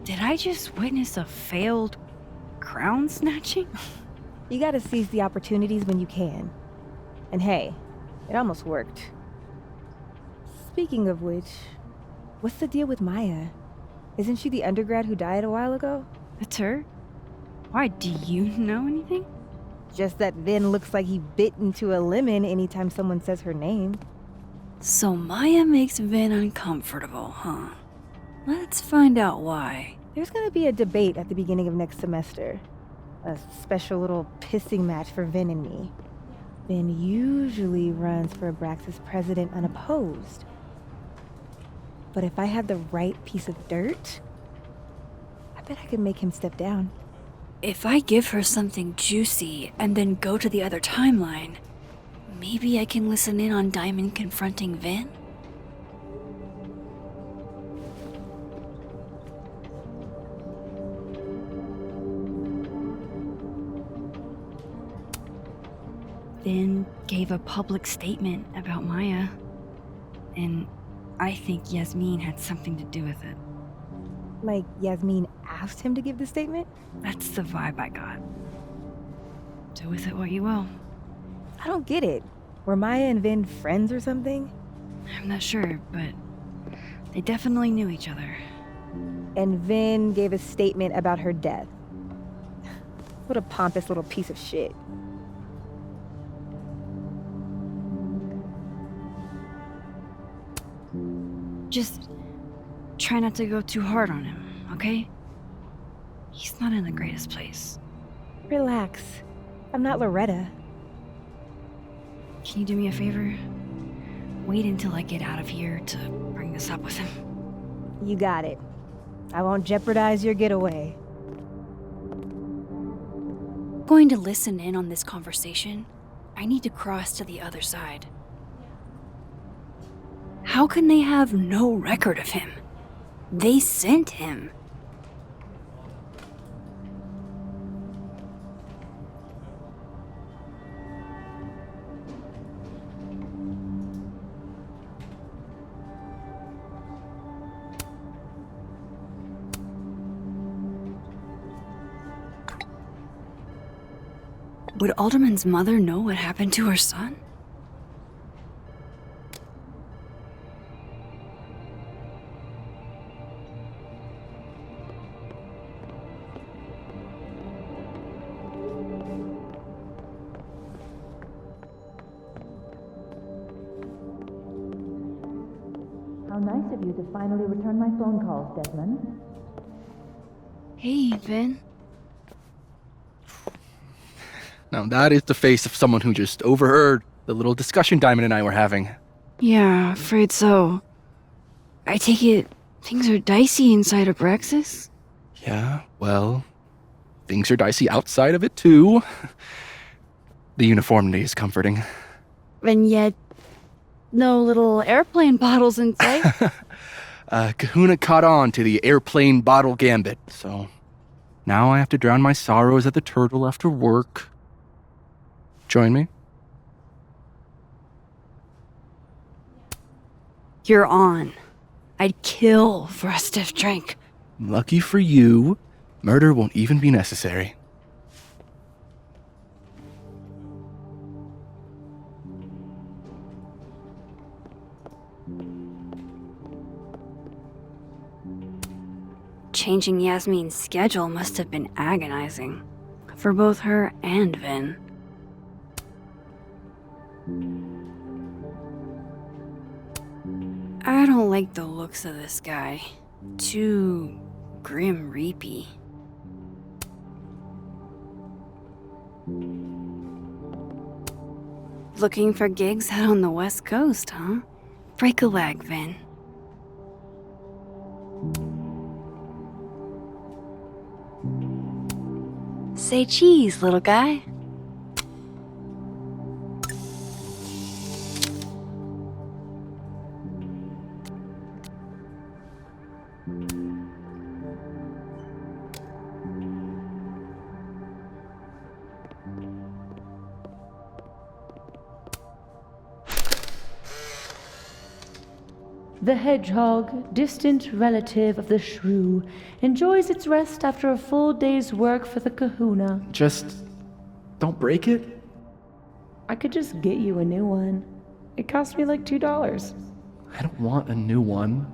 Speaker 1: Did I just witness a failed crown snatching?
Speaker 7: You gotta seize the opportunities when you can. And hey, it almost worked. Speaking of which, what's the deal with Maya? Isn't she the undergrad who died a while ago?
Speaker 1: That's her? Why, do you know anything?
Speaker 7: Just that Vin looks like he bit into a lemon anytime someone says her name.
Speaker 1: So Maya makes Vin uncomfortable, huh? Let's find out why.
Speaker 7: There's gonna be a debate at the beginning of next semester. A special little pissing match for Vin and me. Vin usually runs for Abraxas president unopposed. But if I had the right piece of dirt, I bet I could make him step down.
Speaker 1: If I give her something juicy and then go to the other timeline, maybe I can listen in on Diamond confronting Vin? Vin gave a public statement about Maya, and I think Yasmin had something to do with it.
Speaker 7: Like Yasmin asked him to give the statement?
Speaker 1: That's the vibe I got. Do with it what you will.
Speaker 7: I don't get it. Were Maya and Vin friends or something?
Speaker 1: I'm not sure, but they definitely knew each other.
Speaker 7: And Vin gave a statement about her death. What a pompous little piece of shit.
Speaker 1: Just try not to go too hard on him, okay? He's not in the greatest place.
Speaker 7: Relax. I'm not Loretta.
Speaker 1: Can you do me a favor? Wait until I get out of here to bring this up with him.
Speaker 7: You got it. I won't jeopardize your getaway.
Speaker 1: Going to listen in on this conversation, I need to cross to the other side. How can they have no record of him? They sent him. Would Alderman's mother know what happened to her son?
Speaker 11: How nice of you to finally return my phone calls, Desmond.
Speaker 1: Hey, Vin.
Speaker 13: Now that is the face of someone who just overheard the little discussion Diamond and I were having.
Speaker 1: Yeah, afraid so. I take it things are dicey inside of Abraxas?
Speaker 13: Yeah, well, things are dicey outside of it too. The uniformity is comforting.
Speaker 1: And yet, no little airplane bottles in sight.
Speaker 13: Kahuna caught on to the airplane bottle gambit, so now I have to drown my sorrows at the turtle after work. Join me?
Speaker 1: You're on. I'd kill for a stiff drink.
Speaker 13: Lucky for you, murder won't even be necessary.
Speaker 1: Changing Yasmin's schedule must have been agonizing. For both her and Vin. I don't like the looks of this guy. Too grim reapy. Looking for gigs out on the West Coast, huh? Break a leg, Vin. Say cheese, little guy.
Speaker 14: The hedgehog, distant relative of the shrew, enjoys its rest after a full day's work for the kahuna.
Speaker 13: Just don't break it?
Speaker 14: I could just get you a new one. It cost me like $2.
Speaker 13: I don't want a new one.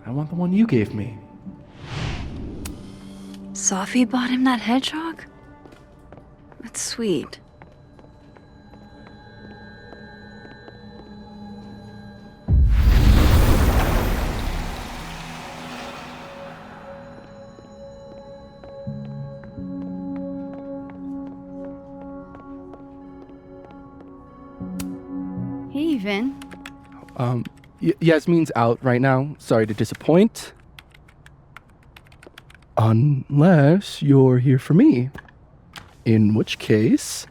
Speaker 13: I want the one you gave me.
Speaker 1: Sophie bought him that hedgehog? That's sweet. Vin.
Speaker 13: Yasmin's out right now. Sorry to disappoint. Unless you're here for me. In which case,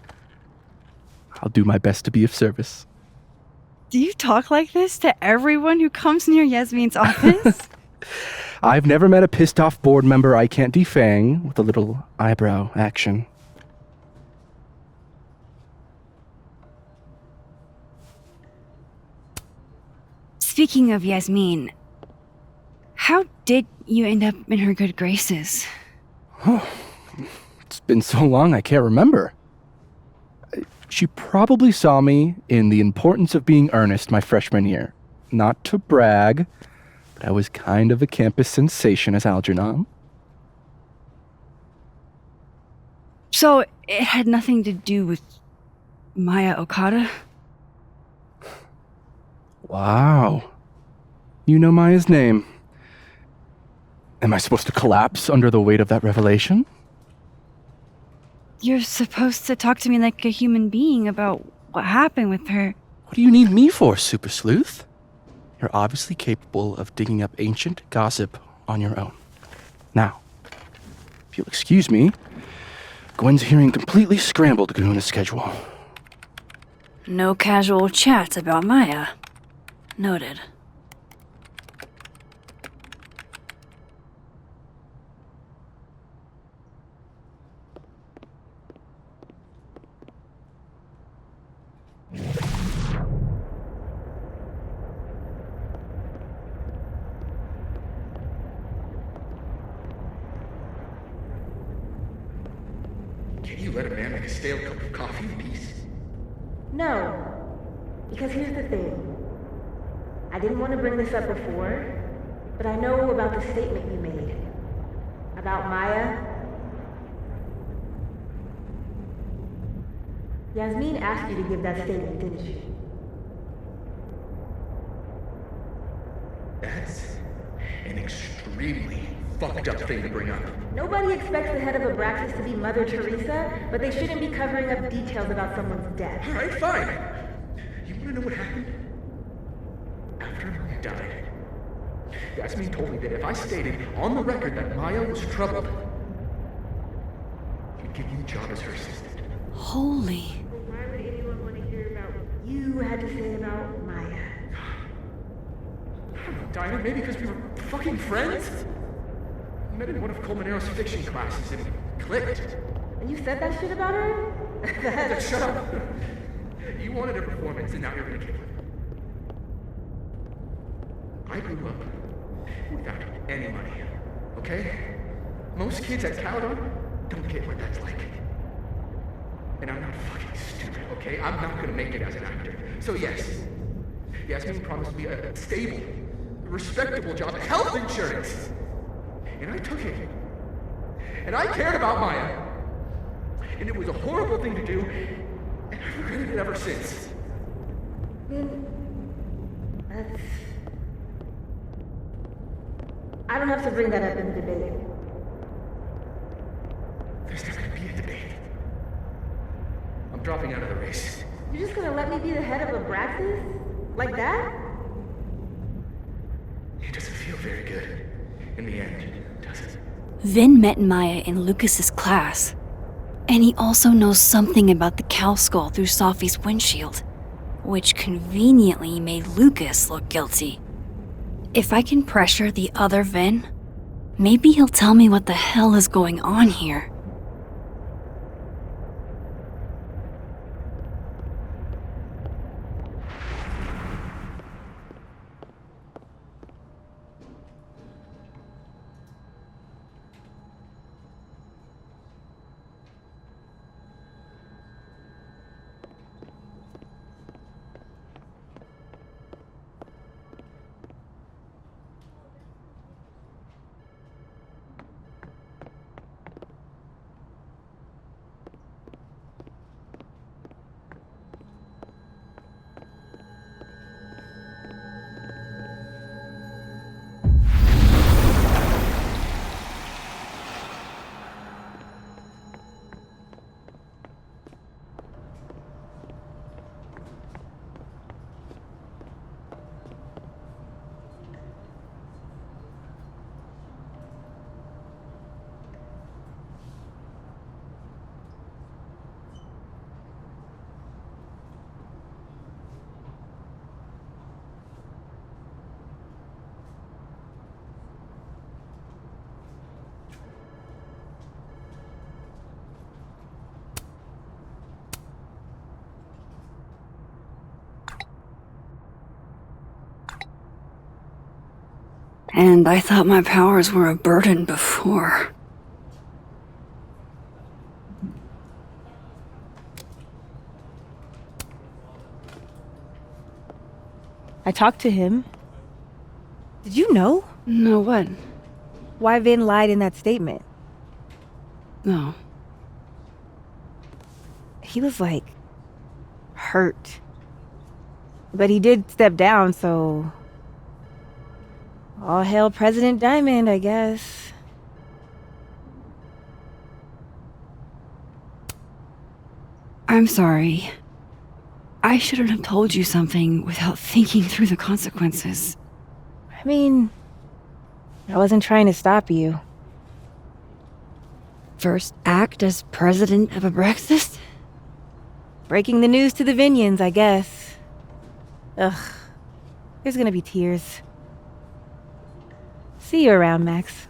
Speaker 13: I'll do my best to be of service.
Speaker 1: Do you talk like this to everyone who comes near Yasmin's office?
Speaker 13: I've never met a pissed off board member I can't defang with a little eyebrow action.
Speaker 1: Speaking of Yasmin, how did you end up in her good graces?
Speaker 13: It's been so long I can't remember. She probably saw me in The Importance of Being Earnest my freshman year. Not to brag, but I was kind of a campus sensation as Algernon.
Speaker 1: So it had nothing to do with Maya Okada?
Speaker 13: Wow. You know Maya's name. Am I supposed to collapse under the weight of that revelation?
Speaker 1: You're supposed to talk to me like a human being about what happened with her.
Speaker 13: What do you need me for, Super Sleuth? You're obviously capable of digging up ancient gossip on your own. Now, if you'll excuse me, Gwen's hearing completely scrambled Kahuna's schedule.
Speaker 1: No casual chats about Maya. Noted.
Speaker 2: Can you let a man make a stale cup of coffee in peace?
Speaker 7: No. Because here's the thing. I didn't want to bring this up before, but I know about the statement you made. About Maya. Yasmin asked you to give that statement, didn't she?
Speaker 2: That's an extremely fucked up thing to bring up.
Speaker 7: Nobody expects the head of Abraxas to be Mother Teresa, but they shouldn't be covering up details about someone's death.
Speaker 2: Alright, fine. You wanna know what happened? After Maya died, Yasmin told me that if I stated on the record that Maya was troubled, she'd give you a job as her assistant.
Speaker 1: Holy.
Speaker 7: Why would anyone want to hear about what you had to say about Maya?
Speaker 2: I don't know, Dinah, maybe because we were fucking friends? We met in one of Colmenaro's fiction classes and it clicked.
Speaker 7: And you said that shit about her?
Speaker 2: Shut up! You wanted a performance and now you're gonna kill it. I grew up without any money, okay? Most kids at Caledon don't get what that's like. And I'm not fucking stupid, okay? I'm not gonna make it as an actor. So yes, Yasmin promised me a stable, respectable job, health insurance. And I took it. And I cared about Maya. And it was a horrible thing to do, and I've regretted it ever since.
Speaker 7: That's... I don't have to bring that up in the debate.
Speaker 2: There's not gonna be a debate. I'm dropping out of the race.
Speaker 7: You're just gonna let me be the head of Abraxas? Like that?
Speaker 2: It doesn't feel very good in the end, does it?
Speaker 1: Vin met Maya in Lucas's class. And he also knows something about the cow skull through Sophie's windshield, which conveniently made Lucas look guilty. If I can pressure the other Vin, maybe he'll tell me what the hell is going on here. And I thought my powers were a burden before.
Speaker 7: I talked to him. Did you know?
Speaker 1: No, what?
Speaker 7: Why Vin lied in that statement.
Speaker 1: No.
Speaker 7: He was like hurt. But he did step down, so all hail President Diamond, I guess.
Speaker 1: I'm sorry. I shouldn't have told you something without thinking through the consequences.
Speaker 7: I mean, I wasn't trying to stop you.
Speaker 1: First act as president of a breakfast?
Speaker 7: Breaking the news to the Vinians, I guess. Ugh. There's gonna be tears. See you around, Max.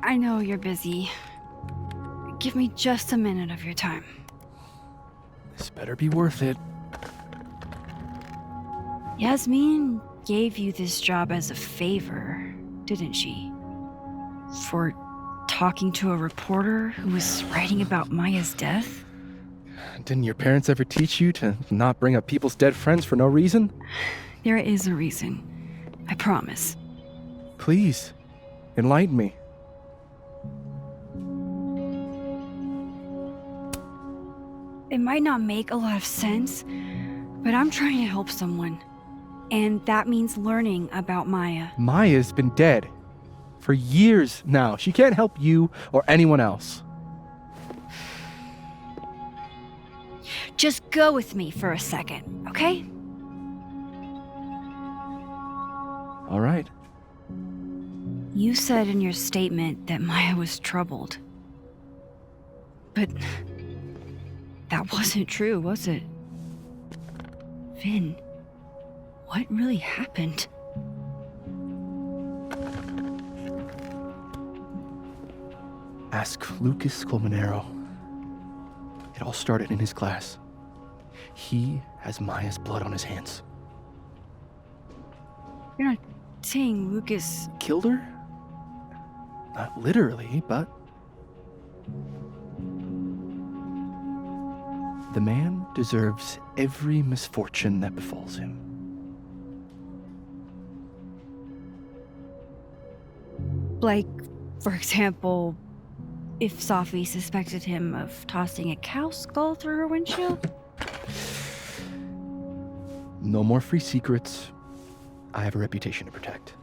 Speaker 1: I know you're busy. Give me just a minute of your time.
Speaker 13: This better be worth it.
Speaker 1: Yasmin gave you this job as a favor, didn't she? For talking to a reporter who was writing about Maya's death?
Speaker 13: Didn't your parents ever teach you to not bring up people's dead friends for no reason?
Speaker 1: There is a reason. I promise.
Speaker 13: Please, enlighten me.
Speaker 1: It might not make a lot of sense, but I'm trying to help someone. And that means learning about Maya.
Speaker 13: Maya's been dead for years now. She can't help you or anyone else.
Speaker 1: Just go with me for a second, okay?
Speaker 13: All right.
Speaker 1: You said in your statement that Maya was troubled. But that wasn't true, was it? Vin, what really happened?
Speaker 13: Ask Lucas Colmenero. It all started in his class. He has Maya's blood on his hands.
Speaker 1: You're not saying Lucas
Speaker 13: Killed her? Not literally, but... The man deserves every misfortune that befalls him.
Speaker 1: Like, for example, if Safi suspected him of tossing a cow skull through her windshield?
Speaker 13: No more free secrets. I have a reputation to protect.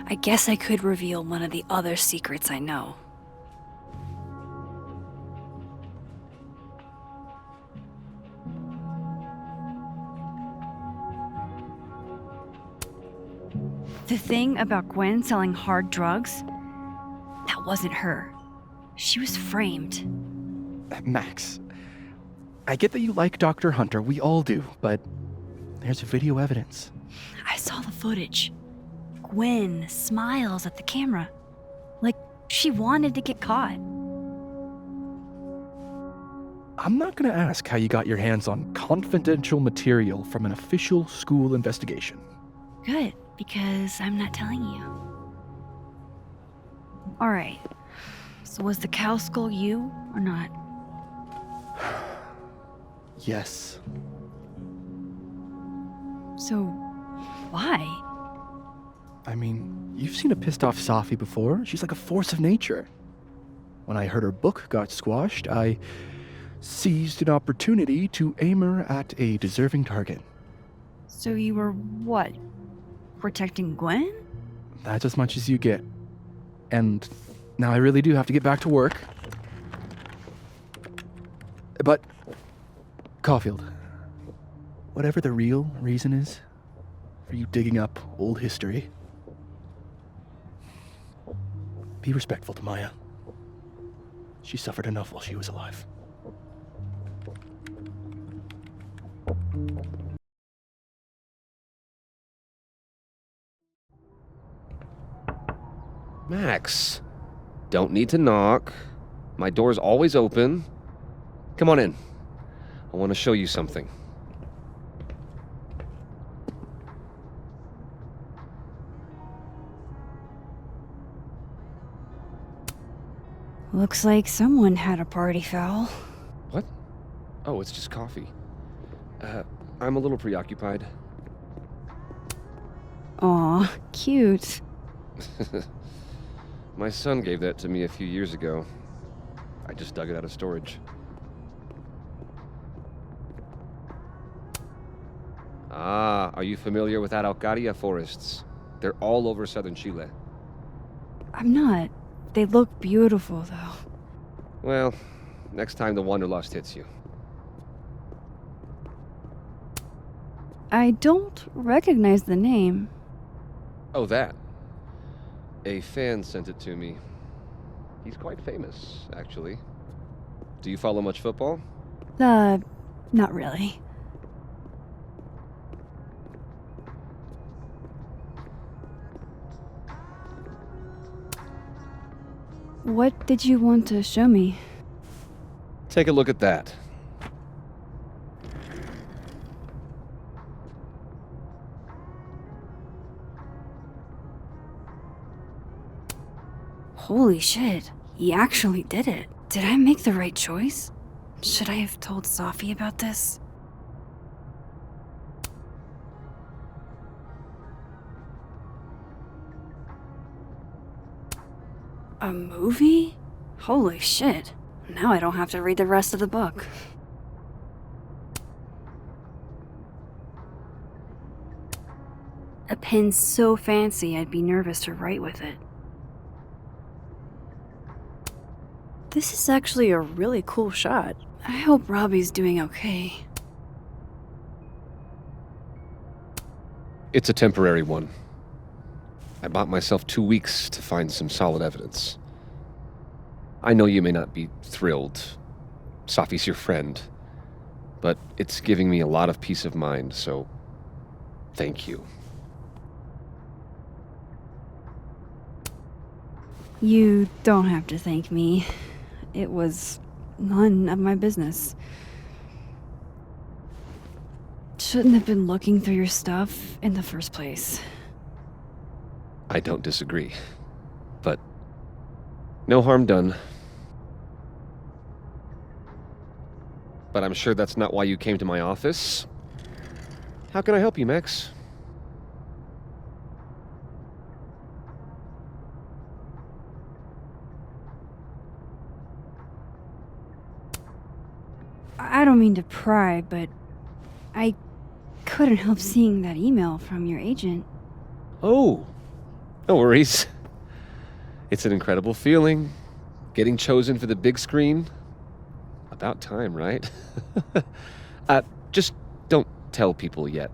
Speaker 1: I guess I could reveal one of the other secrets I know. The thing about Gwen selling hard drugs, that wasn't her. She was framed.
Speaker 13: Max, I get that you like Dr. Hunter, we all do, but there's video evidence.
Speaker 1: I saw the footage. Gwen smiles at the camera, like she wanted to get caught.
Speaker 13: I'm not gonna ask how you got your hands on confidential material from an official school investigation.
Speaker 1: Good, because I'm not telling you. Alright, so was the cow skull you or not?
Speaker 13: Yes.
Speaker 1: So, why?
Speaker 13: I mean, you've seen a pissed off Safi before. She's like a force of nature. When I heard her book got squashed, I seized an opportunity to aim her at a deserving target.
Speaker 1: So you were what? Protecting Gwen?
Speaker 13: That's as much as you get. And now I really do have to get back to work. But, Caulfield, whatever the real reason is for you digging up old history, be respectful to Maya. She suffered enough while she was alive.
Speaker 15: Max, don't need to knock. My door's always open. Come on in. I want to show you something.
Speaker 1: Looks like someone had a party foul.
Speaker 15: What? Oh, it's just coffee. I'm a little preoccupied.
Speaker 1: Aw, cute.
Speaker 15: My son gave that to me a few years ago. I just dug it out of storage. Ah, are you familiar with Araucaria forests? They're all over southern Chile.
Speaker 1: I'm not. They look beautiful, though.
Speaker 15: Well, next time the wanderlust hits you.
Speaker 1: I don't recognize the name.
Speaker 15: Oh, that. A fan sent it to me. He's quite famous, actually. Do you follow much football?
Speaker 1: Not really. What did you want to show me?
Speaker 15: Take a look at that.
Speaker 1: Holy shit, he actually did it. Did I make the right choice? Should I have told Sophie about this? A movie? Holy shit. Now I don't have to read the rest of the book. A pen so fancy I'd be nervous to write with it. This is actually a really cool shot. I hope Robbie's doing okay.
Speaker 15: It's a temporary one. I bought myself 2 weeks to find some solid evidence. I know you may not be thrilled. Sophie's your friend. But it's giving me a lot of peace of mind, so thank you.
Speaker 1: You don't have to thank me. It was none of my business. Shouldn't have been looking through your stuff in the first place.
Speaker 15: I don't disagree. But no harm done. But I'm sure that's not why you came to my office. How can I help you, Max?
Speaker 1: I don't mean to pry, but I couldn't help seeing that email from your agent.
Speaker 15: Oh, no worries. It's an incredible feeling. Getting chosen for the big screen. About time, right? Just don't tell people yet.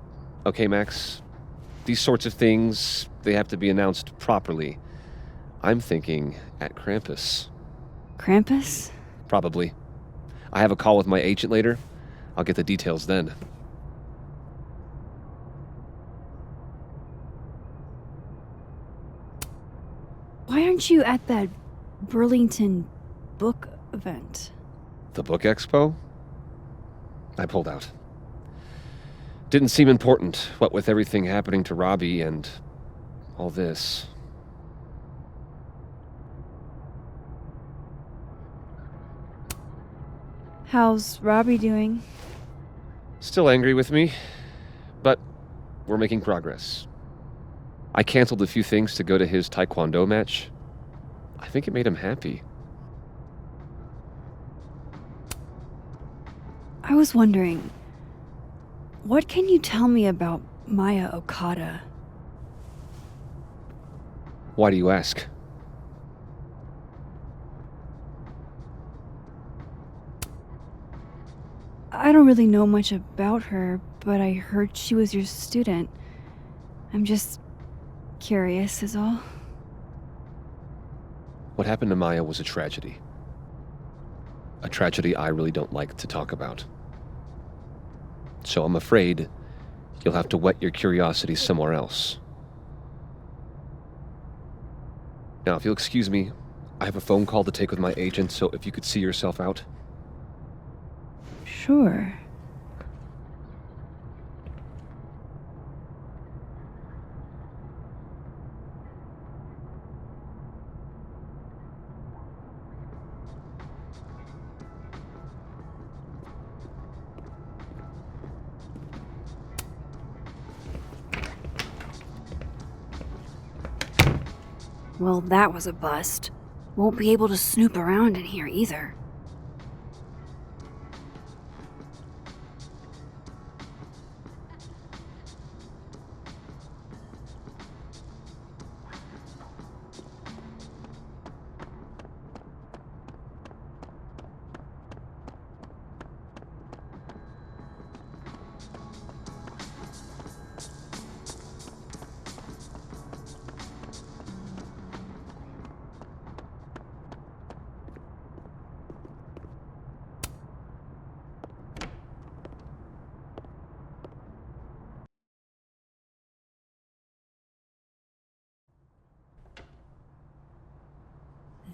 Speaker 15: Okay, Max? These sorts of things, they have to be announced properly. I'm thinking at Krampus.
Speaker 1: Krampus?
Speaker 15: Probably. I have a call with my agent later. I'll get the details then.
Speaker 1: Why aren't you at that Burlington book event?
Speaker 15: The book expo? I pulled out. Didn't seem important, what with everything happening to Robbie and all this.
Speaker 1: How's Robbie doing?
Speaker 15: Still angry with me, but we're making progress. I canceled a few things to go to his taekwondo match. I think it made him happy.
Speaker 1: I was wondering, what can you tell me about Maya Okada?
Speaker 15: Why do you ask?
Speaker 1: I don't really know much about her, but I heard she was your student. I'm just curious, is all.
Speaker 15: What happened to Maya was a tragedy. A tragedy I really don't like to talk about. So I'm afraid you'll have to whet your curiosity somewhere else. Now, if you'll excuse me, I have a phone call to take with my agent, so if you could see yourself out.
Speaker 1: Sure. Well, that was a bust. Won't be able to snoop around in here either.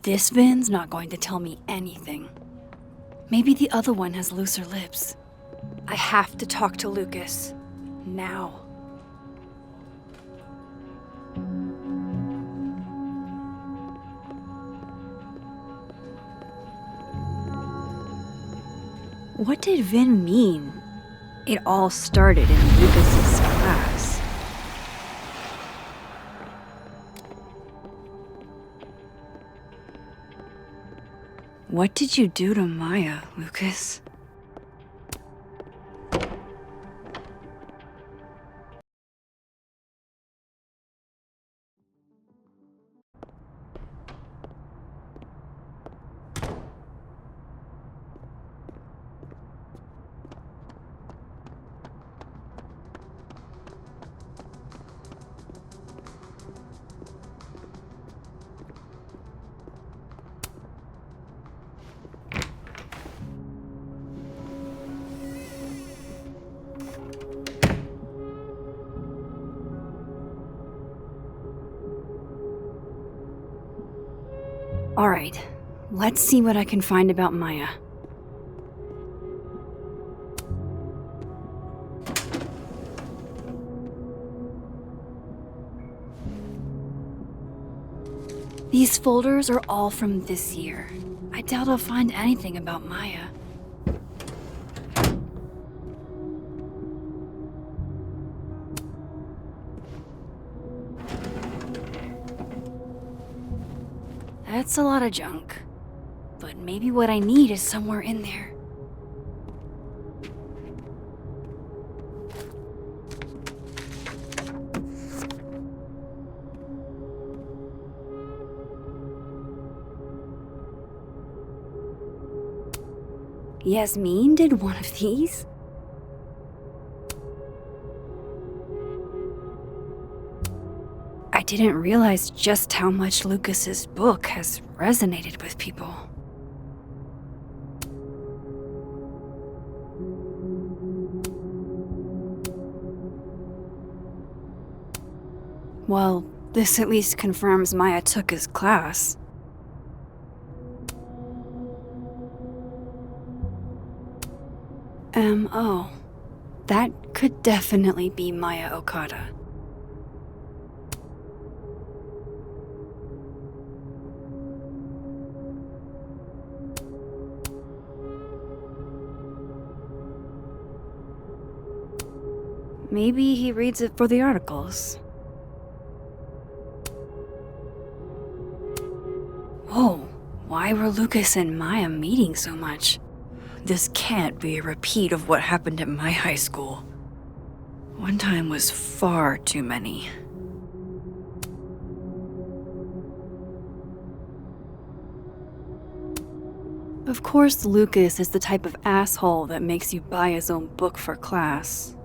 Speaker 1: This Vin's not going to tell me anything. Maybe the other one has looser lips. I have to talk to Lucas. Now. What did Vin mean? It all started in Lucas's class. What did you do to Maya, Lucas? Alright, let's see what I can find about Maya. These folders are all from this year. I doubt I'll find anything about Maya. That's a lot of junk. But maybe what I need is somewhere in there. Yasmin did one of these? I didn't realize just how much Lucas's book has resonated with people. Well, this at least confirms Maya took his class. Oh. That could definitely be Maya Okada. Maybe he reads it for the articles. Whoa, why were Lucas and Maya meeting so much? This can't be a repeat of what happened at my high school. One time was far too many. Of course, Lucas is the type of asshole that makes you buy his own book for class.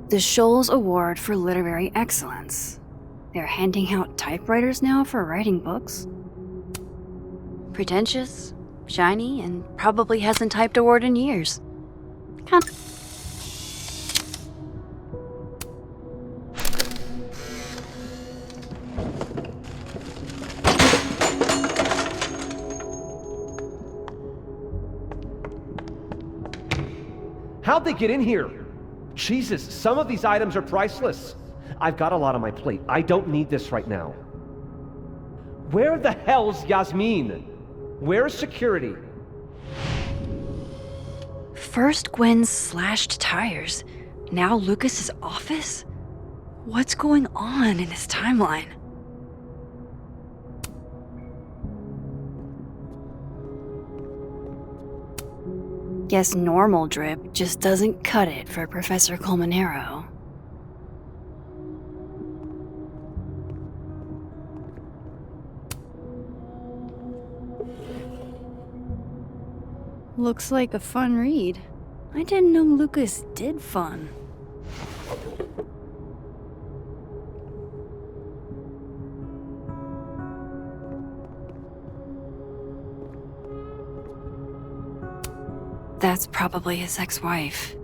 Speaker 1: The Scholes Award for Literary Excellence. They're handing out typewriters now for writing books. Pretentious, shiny, and probably hasn't typed a word in years.
Speaker 16: How'd they get in here? Jesus, some of these items are priceless. I've got a lot on my plate. I don't need this right now. Where the hell's Yasmin? Where's security?
Speaker 1: First Gwen's slashed tires, now Lucas's office? What's going on in this timeline? Guess normal drip just doesn't cut it for Professor Colmenero. Looks like a fun read. I didn't know Lucas did fun. That's probably his ex-wife.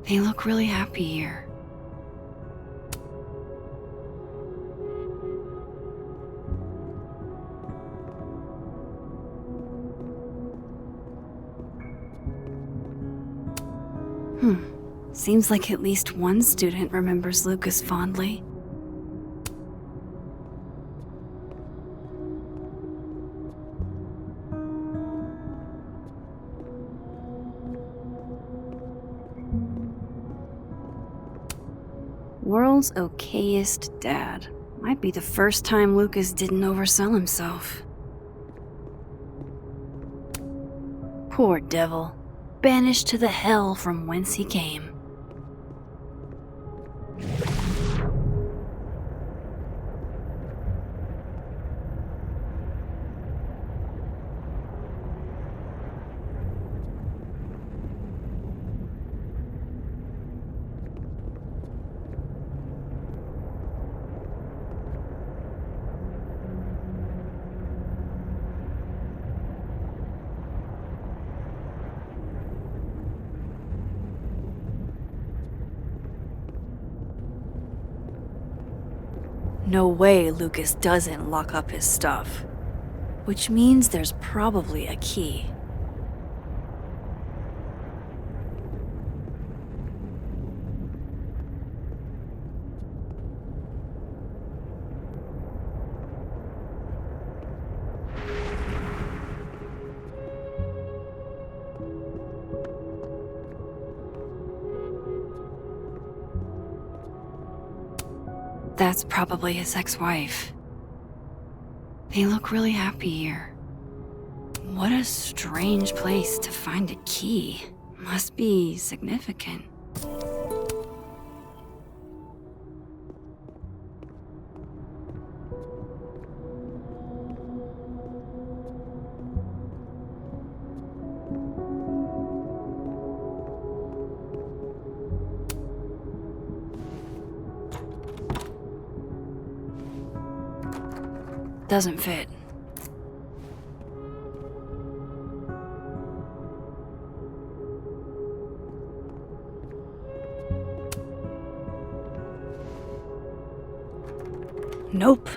Speaker 1: They look really happy here. Seems like at least one student remembers Lucas fondly. World's okayest dad. Might be the first time Lucas didn't oversell himself. Poor devil. Banished to the hell from whence he came. No way Lucas doesn't lock up his stuff. Which means there's probably a key. That's probably his ex-wife. They look really happy here. What a strange place to find a key. Must be significant. Doesn't fit. Nope.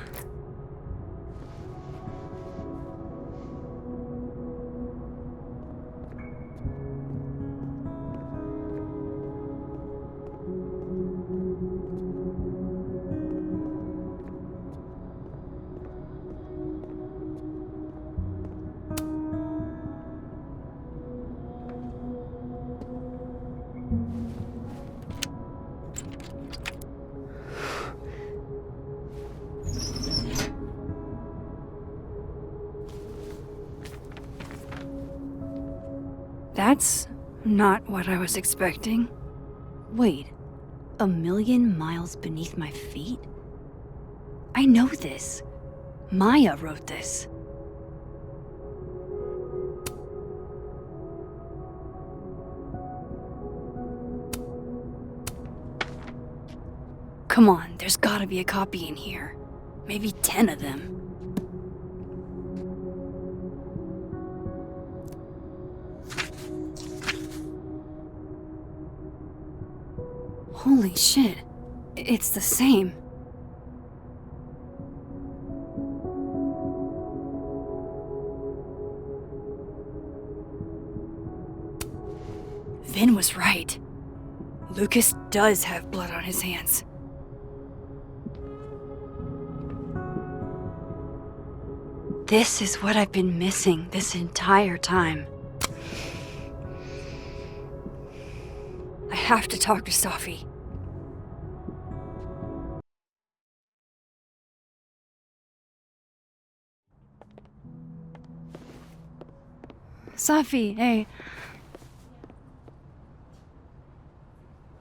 Speaker 1: That's not what I was expecting. Wait, 1,000,000 miles beneath my feet? I know this. Maya wrote this. Come on, there's gotta be a copy in here. Maybe 10 of them. Holy shit. It's the same. Vin was right. Lucas does have blood on his hands. This is what I've been missing this entire time. I have to talk to Safi. Safi, hey.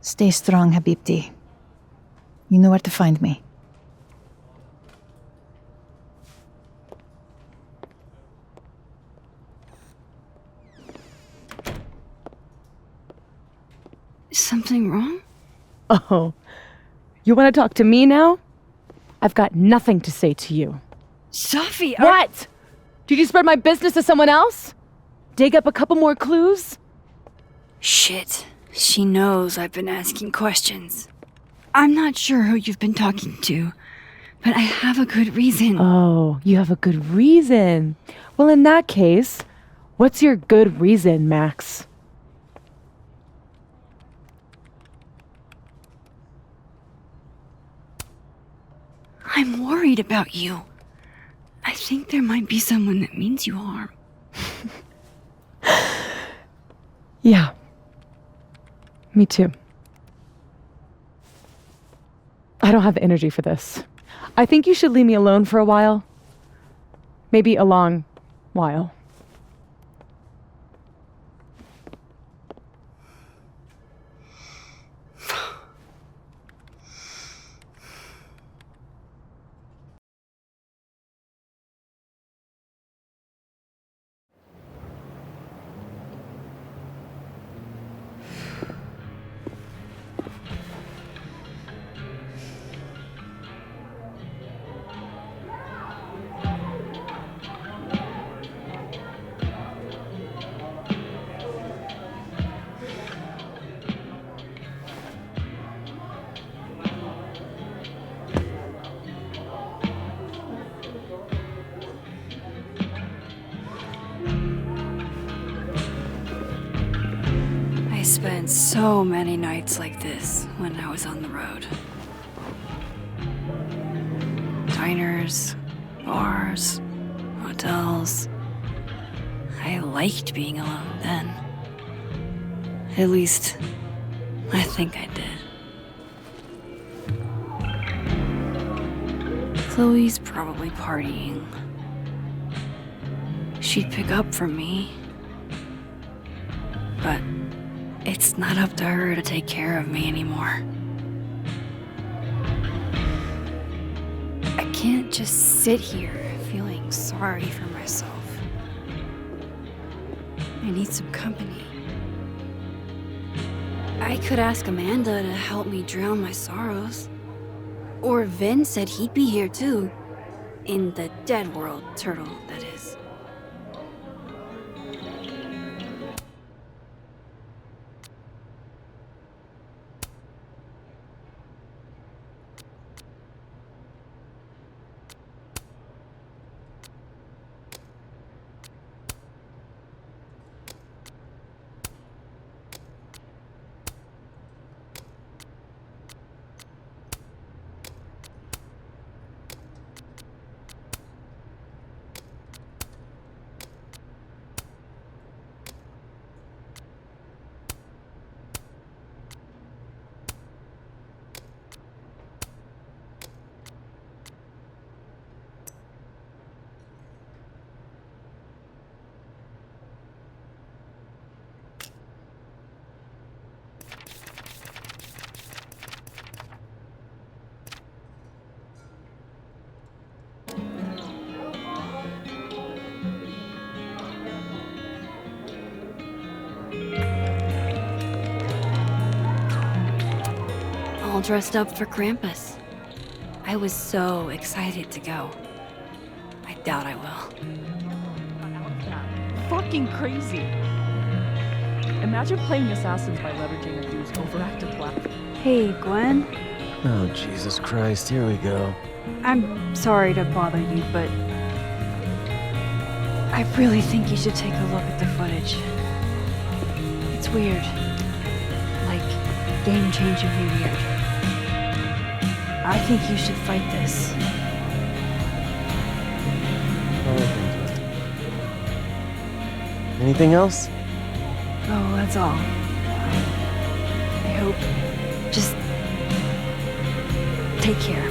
Speaker 11: Stay strong, Habibti. You know where to find me.
Speaker 1: Something wrong?
Speaker 14: Oh, you want to talk to me now? I've got nothing to say to you.
Speaker 1: Safi,
Speaker 14: What? Did you spread my business to someone else? Dig up a couple more clues?
Speaker 1: Shit. She knows I've been asking questions. I'm not sure who you've been talking to, but I have a good reason.
Speaker 14: Oh, you have a good reason. Well, in that case, what's your good reason, Max?
Speaker 1: I'm worried about you. I think there might be someone that means you harm.
Speaker 14: Yeah. Me too. I don't have the energy for this. I think you should leave me alone for a while. Maybe a long while.
Speaker 1: I spent so many nights like this when I was on the road. Diners, bars, hotels. I liked being alone then. At least, I think I did. Chloe's probably partying. She'd pick up from me. But it's not up to her to take care of me anymore. I can't just sit here feeling sorry for myself. I need some company. I could ask Amanda to help me drown my sorrows. Or Vin said he'd be here too. In the dead world, turtle, that is. dressed up for Krampus. I was so excited to go. I doubt I will.
Speaker 12: Fucking crazy. Imagine playing assassins by leveraging a dude's overactive laugh.
Speaker 1: Hey, Gwen.
Speaker 10: Oh, Jesus Christ, here we go.
Speaker 1: I'm sorry to bother you, but I really think you should take a look at the footage. It's weird. Like, game-changingly weird. I think you should fight this.
Speaker 10: Anything else?
Speaker 1: Oh, that's all. I hope. Just take care.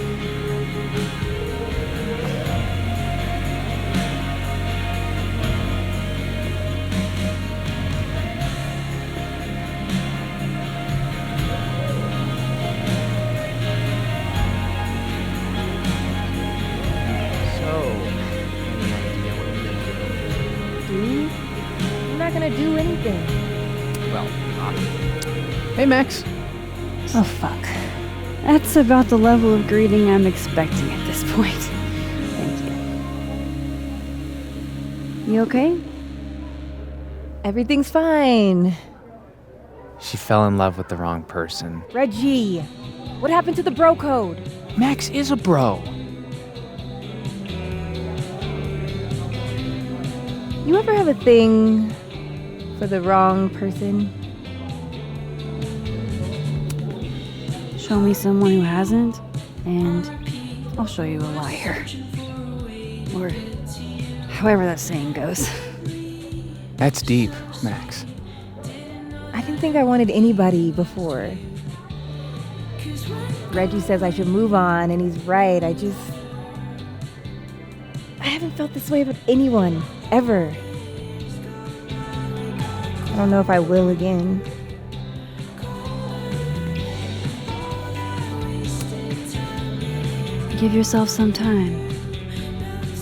Speaker 7: I'm not gonna do anything.
Speaker 12: Well,
Speaker 4: Hey, Max.
Speaker 1: Oh, fuck. That's about the level of greeting I'm expecting at this point. Thank you. You okay?
Speaker 7: Everything's fine.
Speaker 17: She fell in love with the wrong person.
Speaker 7: Reggie, what happened to the bro code?
Speaker 17: Max is a bro.
Speaker 7: You ever have a thing for the wrong person?
Speaker 1: Show me someone who hasn't, and I'll show you a liar. Or however that saying goes.
Speaker 17: That's deep, Max.
Speaker 7: I didn't think I wanted anybody before. Reggie says I should move on, and he's right. I haven't felt this way about anyone, ever. I don't know if I will again.
Speaker 1: Give yourself some time.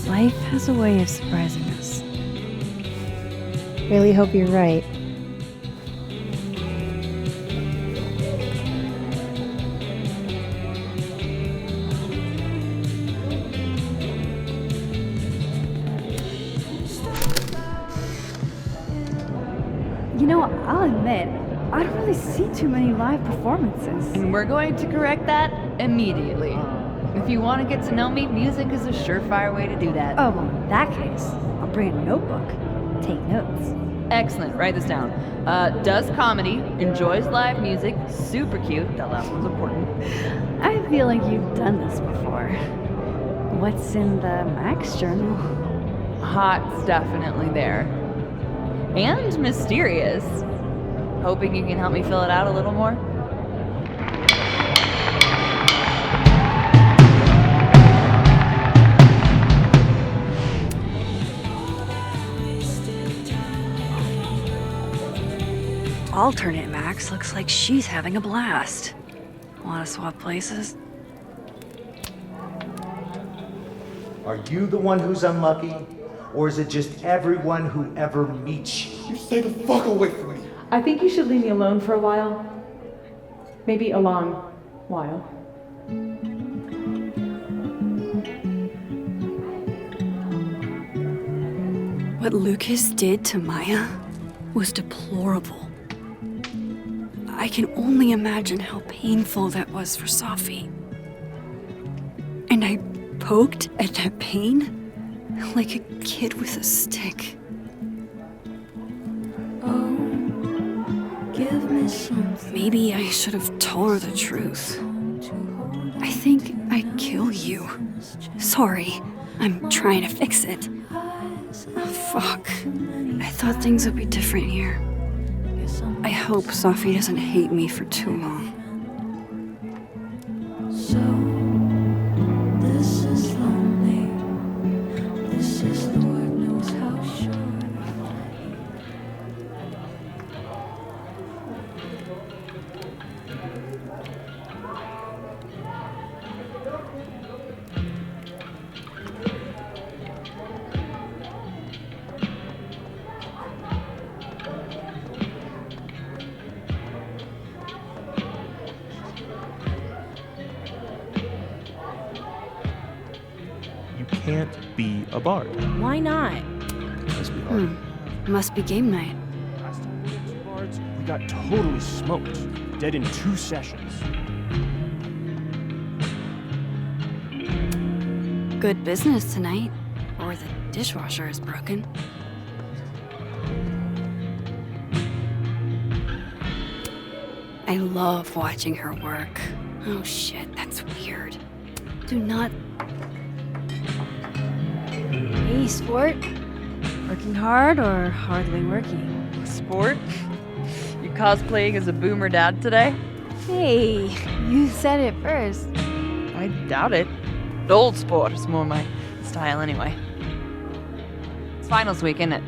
Speaker 1: Life has a way of surprising us.
Speaker 7: Really hope you're right.
Speaker 3: You know, I'll admit, I don't really see too many live performances.
Speaker 4: And we're going to correct that immediately. If you want to get to know me, music is a surefire way to do that.
Speaker 3: Oh, well, in that case, I'll bring a notebook. Take notes.
Speaker 4: Excellent, write this down. Does comedy, enjoys live music, super cute, that last one's important.
Speaker 3: I feel like you've done this before. What's in the Max journal?
Speaker 4: Hot's definitely there. And mysterious. Hoping you can help me fill it out a little more?
Speaker 1: Alternate Max looks like she's having a blast. Want to swap places?
Speaker 2: Are you the one who's unlucky? Or is it just everyone who ever meets you?
Speaker 18: You stay the fuck away from me.
Speaker 14: I think you should leave me alone for a while. Maybe a long while.
Speaker 1: What Lucas did to Maya was deplorable. I can only imagine how painful that was for Safi. And I poked at that pain like a kid with a stick. Oh, give me something. Maybe I should have told her the truth. I think I'd kill you. Sorry, I'm trying to fix it. Oh, fuck. I thought things would be different here. I hope Safi doesn't hate me for too long. So, this is lonely. This is Lord knows how short.
Speaker 18: can't be a bard.
Speaker 7: Why not?
Speaker 18: Because we are.
Speaker 1: Must be game night.
Speaker 18: Last time we did 2 bards, we got totally smoked. Dead in 2 sessions.
Speaker 1: Good business tonight. Or the dishwasher is broken. I love watching her work. Oh shit, that's weird. Do not... Hey, sport. Working hard or hardly working?
Speaker 4: Sport? You cosplaying as a boomer dad today?
Speaker 1: Hey, you said it first.
Speaker 4: I doubt it. Old sport is more my style anyway. It's finals week, isn't it?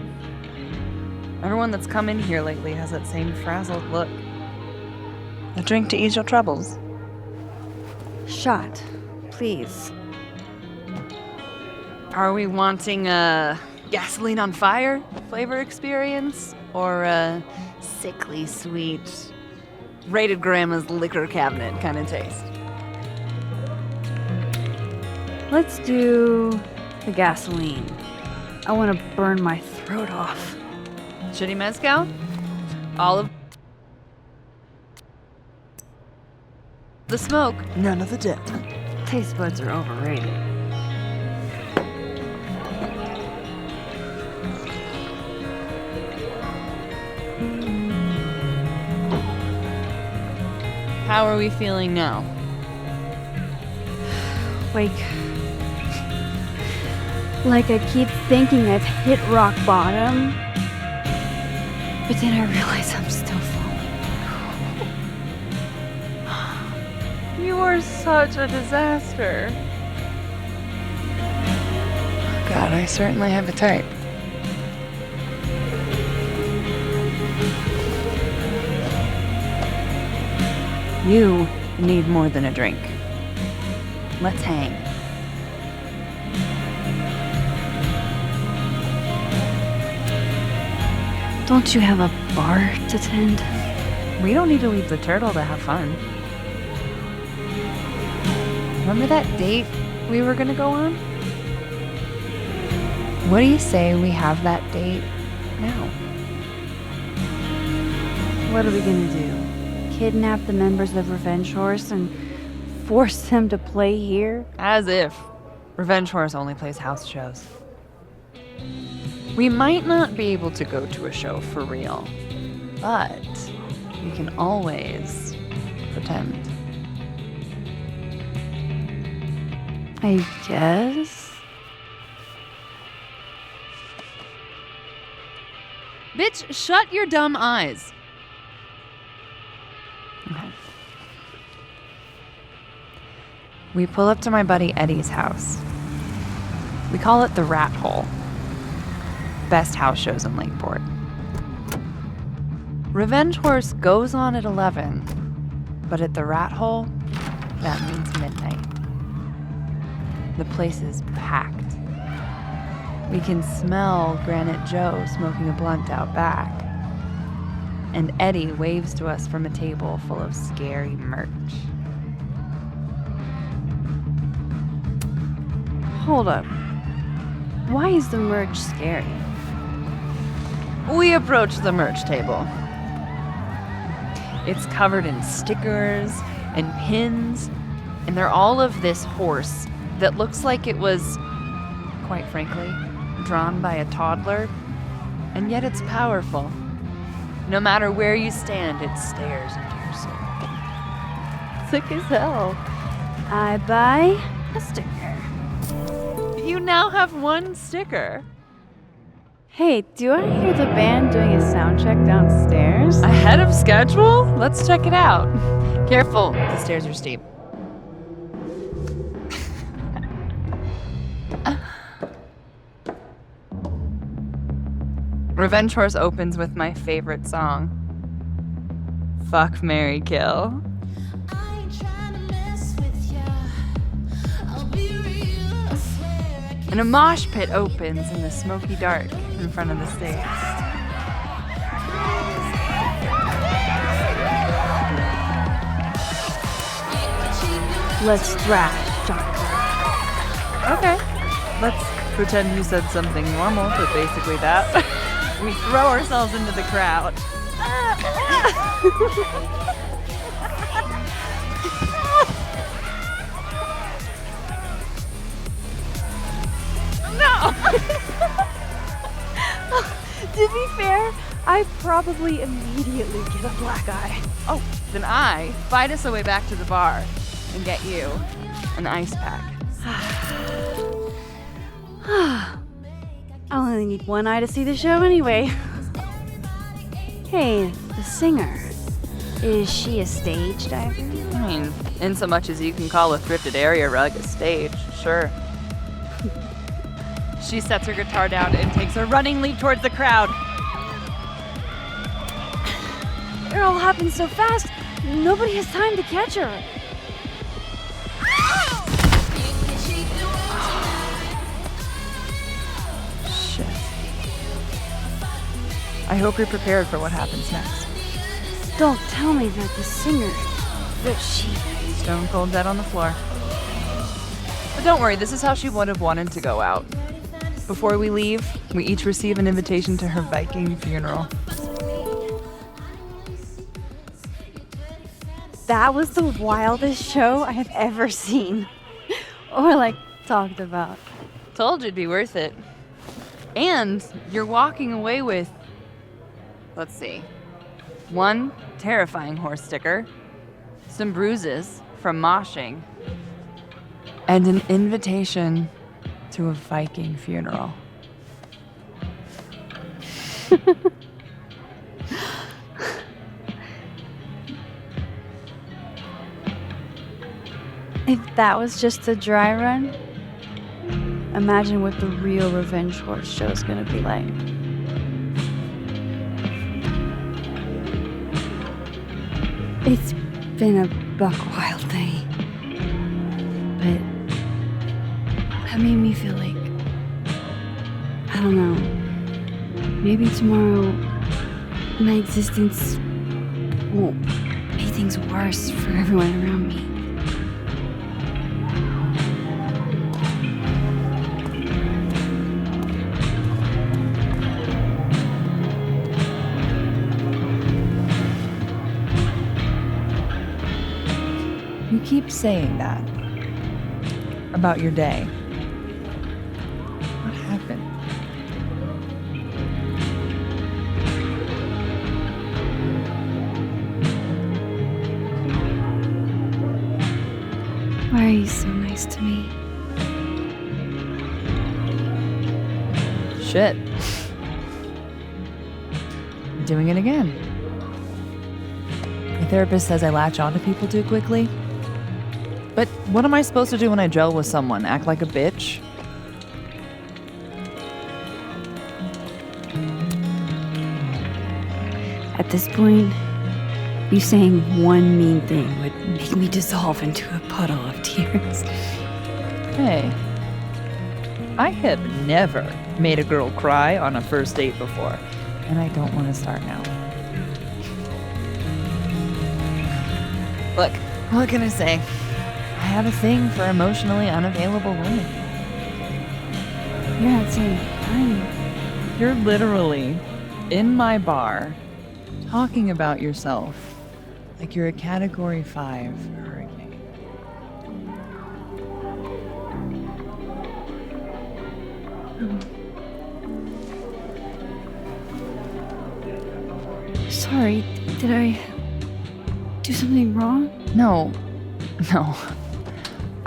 Speaker 4: Everyone that's come in here lately has that same frazzled look. A drink to ease your troubles.
Speaker 1: Shot, please.
Speaker 4: Are we wanting a gasoline on fire flavor experience? Or a sickly sweet, rated grandma's liquor cabinet kind of taste?
Speaker 1: Let's do the gasoline. I want to burn my throat off.
Speaker 4: Shitty mezcal? Olive? The smoke, none of the dip.
Speaker 1: Taste buds are overrated.
Speaker 4: How are we feeling now?
Speaker 1: Like I keep thinking I've hit rock bottom, but then I realize I'm still falling.
Speaker 4: You are such a disaster. God, I certainly have a type. You need more than a drink. Let's hang.
Speaker 1: Don't you have a bar to tend?
Speaker 4: We don't need to leave the turtle to have fun. Remember that date we were gonna go on? What do you say we have that date now?
Speaker 1: What are we gonna do? Kidnap the members of Revenge Horse and force them to play here?
Speaker 4: As if. Revenge Horse only plays house shows. We might not be able to go to a show for real, but we can always pretend.
Speaker 1: I guess.
Speaker 4: Bitch, shut your dumb eyes. Okay. We pull up to my buddy Eddie's house. We call it the Rat Hole. Best house shows in Lakeport. Revenge Horse goes on at 11, but at the Rat Hole, that means midnight. The place is packed. We can smell Granite Joe smoking a blunt out back. And Eddie waves to us from a table full of scary merch.
Speaker 1: Hold up. Why is the merch scary?
Speaker 4: We approach the merch table. It's covered in stickers and pins, and they're all of this horse that looks like it was, quite frankly, drawn by a toddler, and yet it's powerful. No matter where you stand, it stares into your soul.
Speaker 1: Sick as hell. I buy a sticker.
Speaker 4: You now have one sticker.
Speaker 1: Hey, do I hear the band doing a sound check downstairs?
Speaker 4: Ahead of schedule? Let's check it out. Careful, the stairs are steep. Revenge Horse opens with my favorite song. Fuck, Marry, Kill. And a mosh pit opens in the smoky dark in front of the stage.
Speaker 1: Let's thrash, Shotgun.
Speaker 4: Okay. Let's pretend you said something normal, but basically that. We throw ourselves into the crowd.
Speaker 7: No! To be fair, I probably immediately get a black eye.
Speaker 4: Oh, then I fight us a way back to the bar and get you an ice pack.
Speaker 1: I only need one eye to see the show anyway. Hey, the singer. Is she a stage diver?
Speaker 4: I mean, in so much as you can call a thrifted area rug a stage, sure. She sets her guitar down and takes a running leap towards the crowd.
Speaker 1: It all happens so fast, nobody has time to catch her.
Speaker 4: Shit. I hope you're prepared for what happens next.
Speaker 1: Don't tell me that the singer, that she...
Speaker 4: Stone cold dead on the floor. But don't worry, this is how she would have wanted to go out. Before we leave, we each receive an invitation to her Viking funeral.
Speaker 1: That was the wildest show I have ever seen. Or like, talked about.
Speaker 4: Told you it'd be worth it. And you're walking away with, let's see, one terrifying horse sticker, some bruises from moshing, and an invitation to a Viking funeral.
Speaker 1: If that was just a dry run, imagine what the real revenge horse show is gonna be like. It's been a buck wild day, but that made me feel like, I don't know, maybe tomorrow my existence won't make things worse for everyone around me.
Speaker 4: You keep saying that about your day. What happened?
Speaker 1: Why are you so nice to me?
Speaker 4: Shit. Doing it again. My therapist says I latch onto people too quickly. But what am I supposed to do when I gel with someone? Act like a bitch?
Speaker 1: At this point, you saying one mean thing would make me dissolve into a puddle of tears.
Speaker 4: Hey, I have never made a girl cry on a first date before, and I don't want to start now. Look, what can I say? I have a thing for emotionally unavailable women.
Speaker 1: You're not saying I'm...
Speaker 4: You're literally in my bar talking about yourself like you're a Category 5 hurricane.
Speaker 1: Sorry, did I do something wrong?
Speaker 4: No.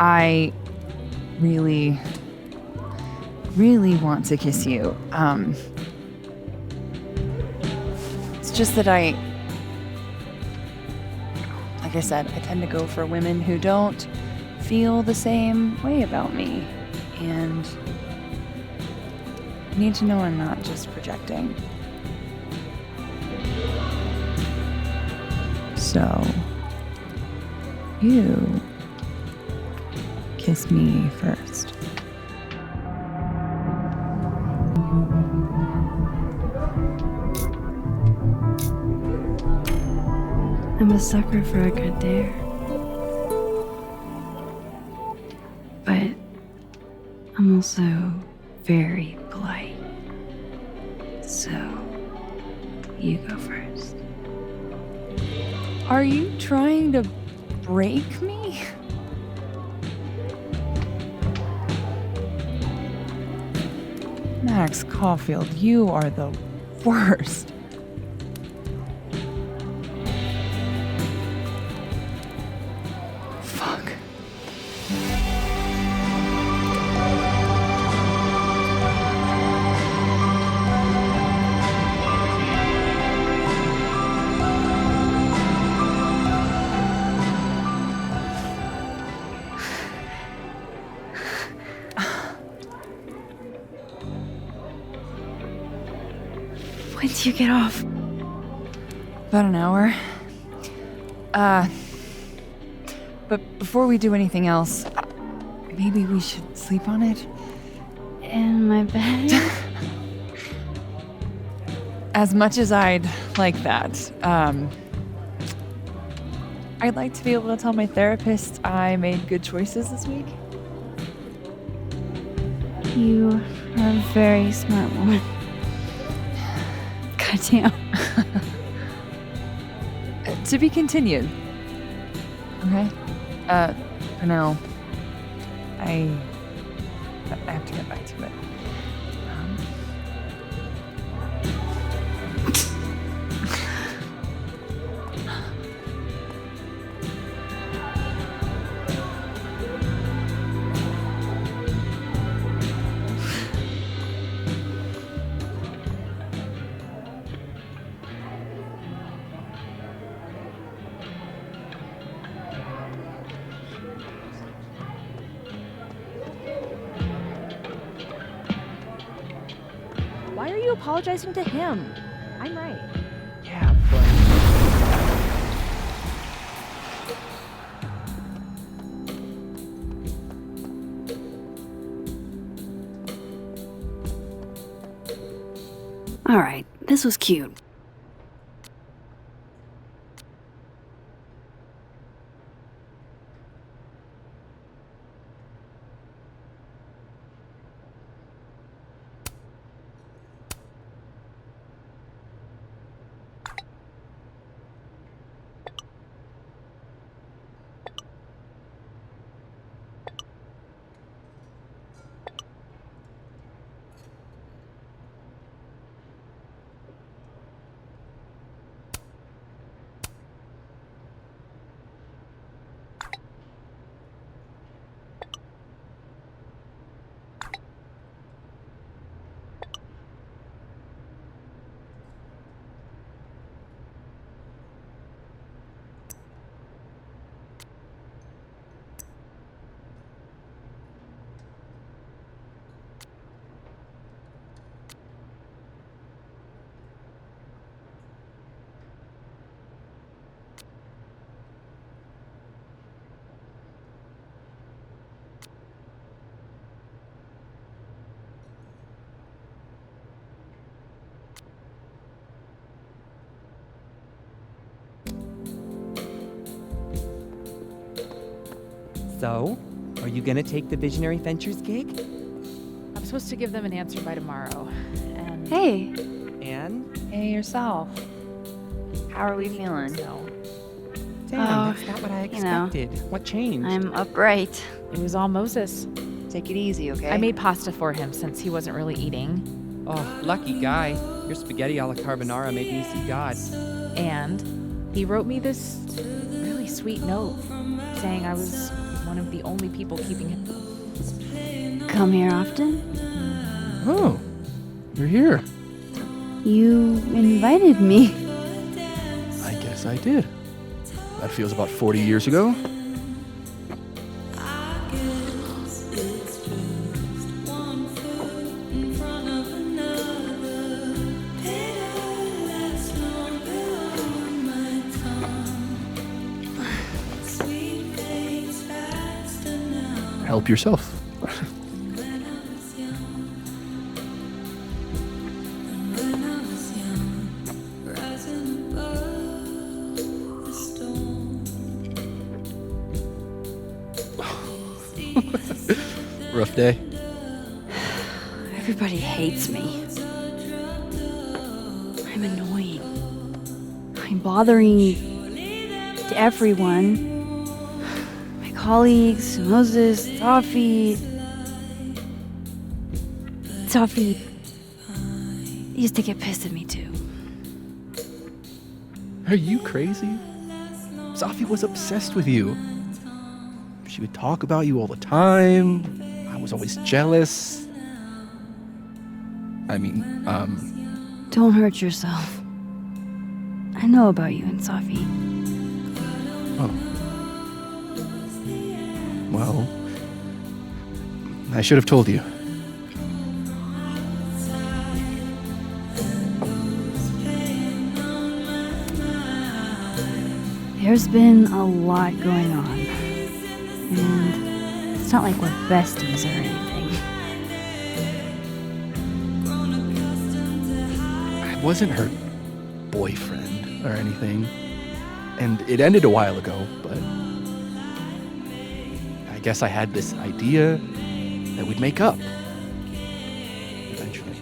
Speaker 4: I really want to kiss you. It's just that like I said, I tend to go for women who don't feel the same way about me. And I need to know I'm not just projecting. So, you kiss me first.
Speaker 1: I'm a sucker for a good dare. But I'm also very polite. So, you go first.
Speaker 4: Are you trying to break me? Max Caulfield, you are the worst. Fuck.
Speaker 1: When do you get off?
Speaker 4: About an hour. But before we do anything else, maybe we should sleep on it?
Speaker 1: In my bed?
Speaker 4: As much as I'd like that, I'd like to be able to tell my therapist I made good choices this week.
Speaker 1: You are a very smart woman. Goddamn.
Speaker 4: To be continued. Okay? For now, I have to get back to it.
Speaker 6: Why are you apologizing to him? I'm right.
Speaker 18: Yeah, but...
Speaker 1: Alright, this was cute.
Speaker 19: So, are you gonna take the Visionary Ventures gig?
Speaker 11: I'm supposed to give them an answer by tomorrow. And
Speaker 1: Hey.
Speaker 19: And?
Speaker 11: Hey yourself.
Speaker 3: How are we feeling?
Speaker 19: Damn, that's not what I expected. What changed?
Speaker 3: I'm upright.
Speaker 11: It was all Moses.
Speaker 3: Take it easy, okay?
Speaker 11: I made pasta for him since he wasn't really eating.
Speaker 19: Oh, lucky guy. Your spaghetti alla carbonara made me see God.
Speaker 11: And he wrote me this really sweet note saying I was one of the only people keeping him.
Speaker 1: Come here often?
Speaker 13: Oh, you're here.
Speaker 1: You invited me.
Speaker 13: I guess I did. That feels about 40 years ago. Help yourself. Rough day.
Speaker 1: Everybody hates me. I'm annoying. I'm bothering to everyone. My colleagues, Moses, Sophie. Sophie used to get pissed at me too.
Speaker 13: Are you crazy? Sophie was obsessed with you. She would talk about you all the time. I was always jealous. I mean,
Speaker 1: Don't hurt yourself. I know about you and Sophie.
Speaker 13: Oh. Well, I should have told you.
Speaker 1: There's been a lot going on. And it's not like we're besties or anything.
Speaker 13: I wasn't her boyfriend or anything. And it ended a while ago, but I guess I had this idea that we'd make up. Eventually.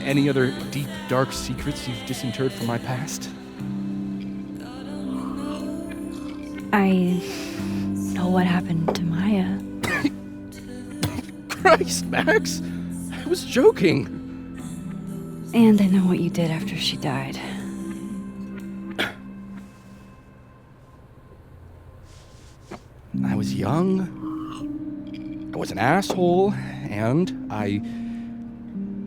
Speaker 13: Any other deep, dark secrets you've disinterred from my past?
Speaker 1: I know what happened to Maya.
Speaker 13: Christ, Max! I was joking.
Speaker 1: And I know what you did after she died.
Speaker 13: I was young. I was an asshole, and I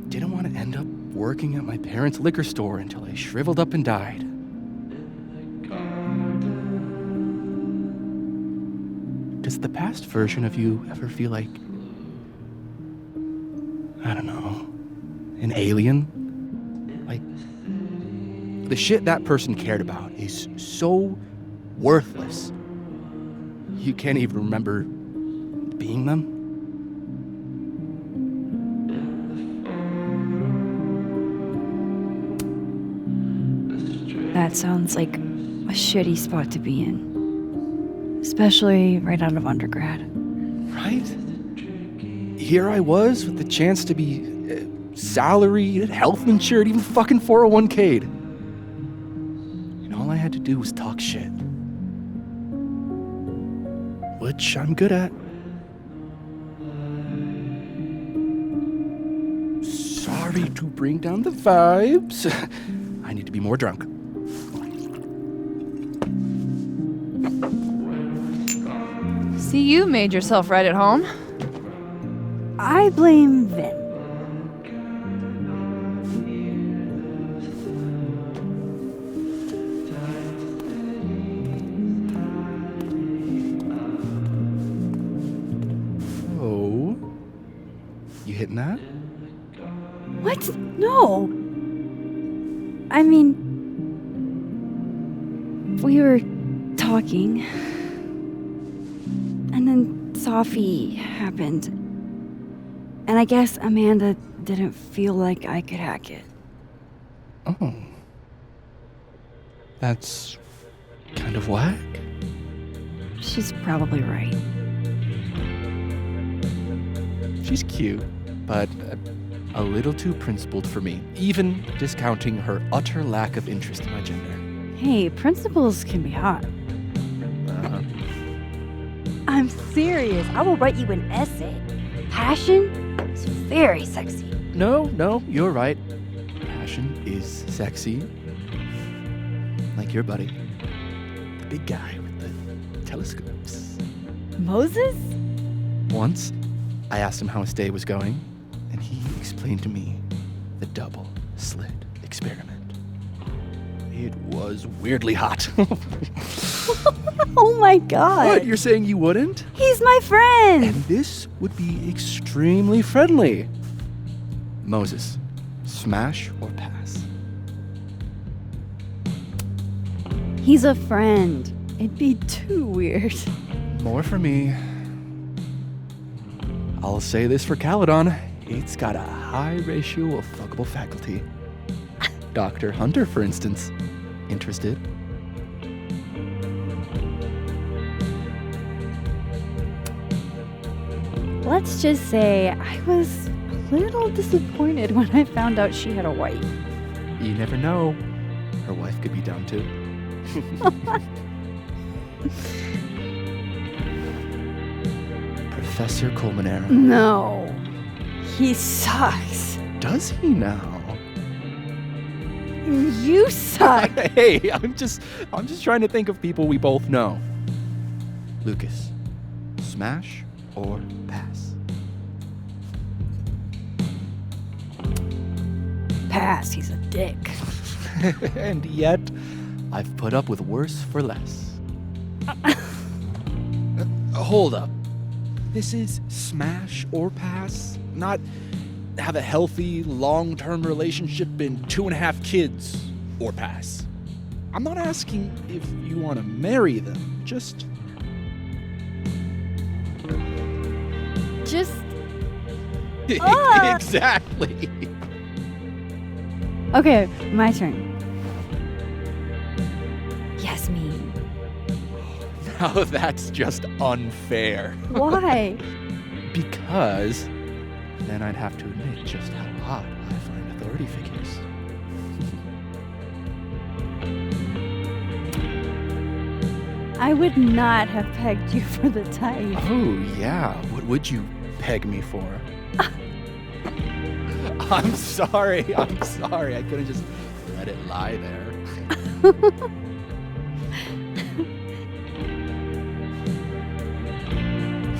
Speaker 13: didn't want to end up working at my parents' liquor store until I shriveled up and died. Does the past version of you ever feel like, I don't know, an alien? Like, the shit that person cared about is so worthless. You can't even remember being them?
Speaker 1: That sounds like a shitty spot to be in. Especially right out of undergrad.
Speaker 13: Right? Here I was with the chance to be salaried, health insured, even fucking 401k'd. And all I had to do was talk shit. Which I'm good at. Sorry to bring down the vibes. I need to be more drunk.
Speaker 4: See, you made yourself right at home.
Speaker 1: I blame Vin.
Speaker 13: Oh. You hitting that?
Speaker 1: What? No. I mean, we were talking, and then Sophie happened. And I guess Amanda didn't feel like I could hack it.
Speaker 13: Oh. That's kind of whack.
Speaker 1: She's probably right.
Speaker 13: She's cute, but a little too principled for me, even discounting her utter lack of interest in my gender.
Speaker 1: Hey, principals can be hot. I'm serious. I will write you an essay. Passion is very sexy.
Speaker 13: No, you're right. Passion is sexy. Like your buddy. The big guy with the telescopes.
Speaker 1: Moses?
Speaker 13: Once, I asked him how his day was going, and he explained to me the double slit experiment. It was weirdly hot.
Speaker 1: Oh my god.
Speaker 13: What, you're saying you wouldn't?
Speaker 1: He's my friend.
Speaker 13: And this would be extremely friendly. Moses, smash or pass?
Speaker 1: He's a friend. It'd be too weird.
Speaker 13: More for me. I'll say this for Caledon. It's got a high ratio of fuckable faculty. Dr. Hunter, for instance. Interested?
Speaker 1: Let's just say I was a little disappointed when I found out she had a wife.
Speaker 13: You never know. Her wife could be down too. Professor Colmenero.
Speaker 1: No. He sucks.
Speaker 13: Does he now?
Speaker 1: You suck.
Speaker 13: Hey, I'm just trying to think of people we both know. Lucas, smash or pass?
Speaker 1: Pass, he's a dick.
Speaker 13: And yet, I've put up with worse for less. Hold up. This is smash or pass? Not have a healthy, long-term relationship and 2.5 kids or pass. I'm not asking if you want to marry them, just... Exactly.
Speaker 1: Okay, my turn. Yasmin.
Speaker 13: Now that's just unfair.
Speaker 1: Why?
Speaker 13: Because then I'd have to admit just how hot I find authority figures.
Speaker 1: I would not have pegged you for the type.
Speaker 13: Oh, yeah. What would you peg me for? I'm sorry. I could have just let it lie there.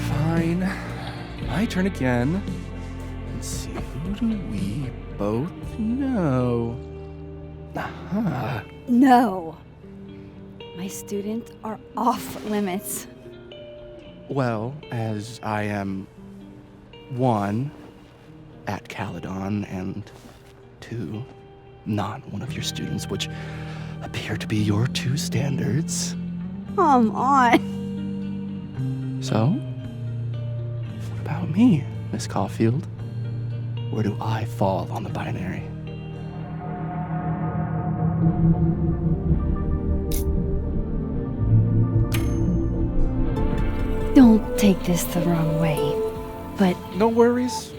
Speaker 13: Fine. My turn again. Let's see, who do we both know? Aha.
Speaker 1: No. My students are off limits.
Speaker 13: Well, as I am 1, at Caledon, and 2, not one of your students, which appear to be your 2 standards.
Speaker 1: Come on.
Speaker 13: So, what about me, Miss Caulfield? Where do I fall on the binary?
Speaker 1: Don't take this the wrong way, but...
Speaker 13: No worries.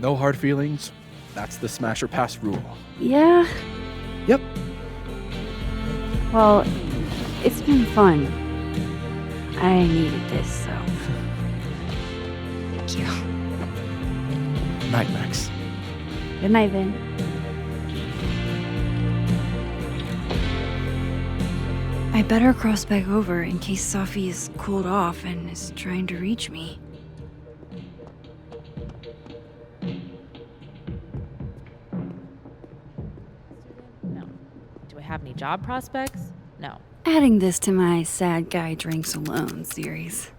Speaker 13: No hard feelings. That's the smash or pass rule.
Speaker 1: Yeah?
Speaker 13: Yep.
Speaker 1: Well, it's been fun. I needed this, so... Thank you.
Speaker 13: Night, Max.
Speaker 1: Good night, then. I better cross back over in case Safi is cooled off and is trying to reach me.
Speaker 6: No. Do I have any job prospects? No.
Speaker 1: Adding this to my Sad Guy Drinks Alone series.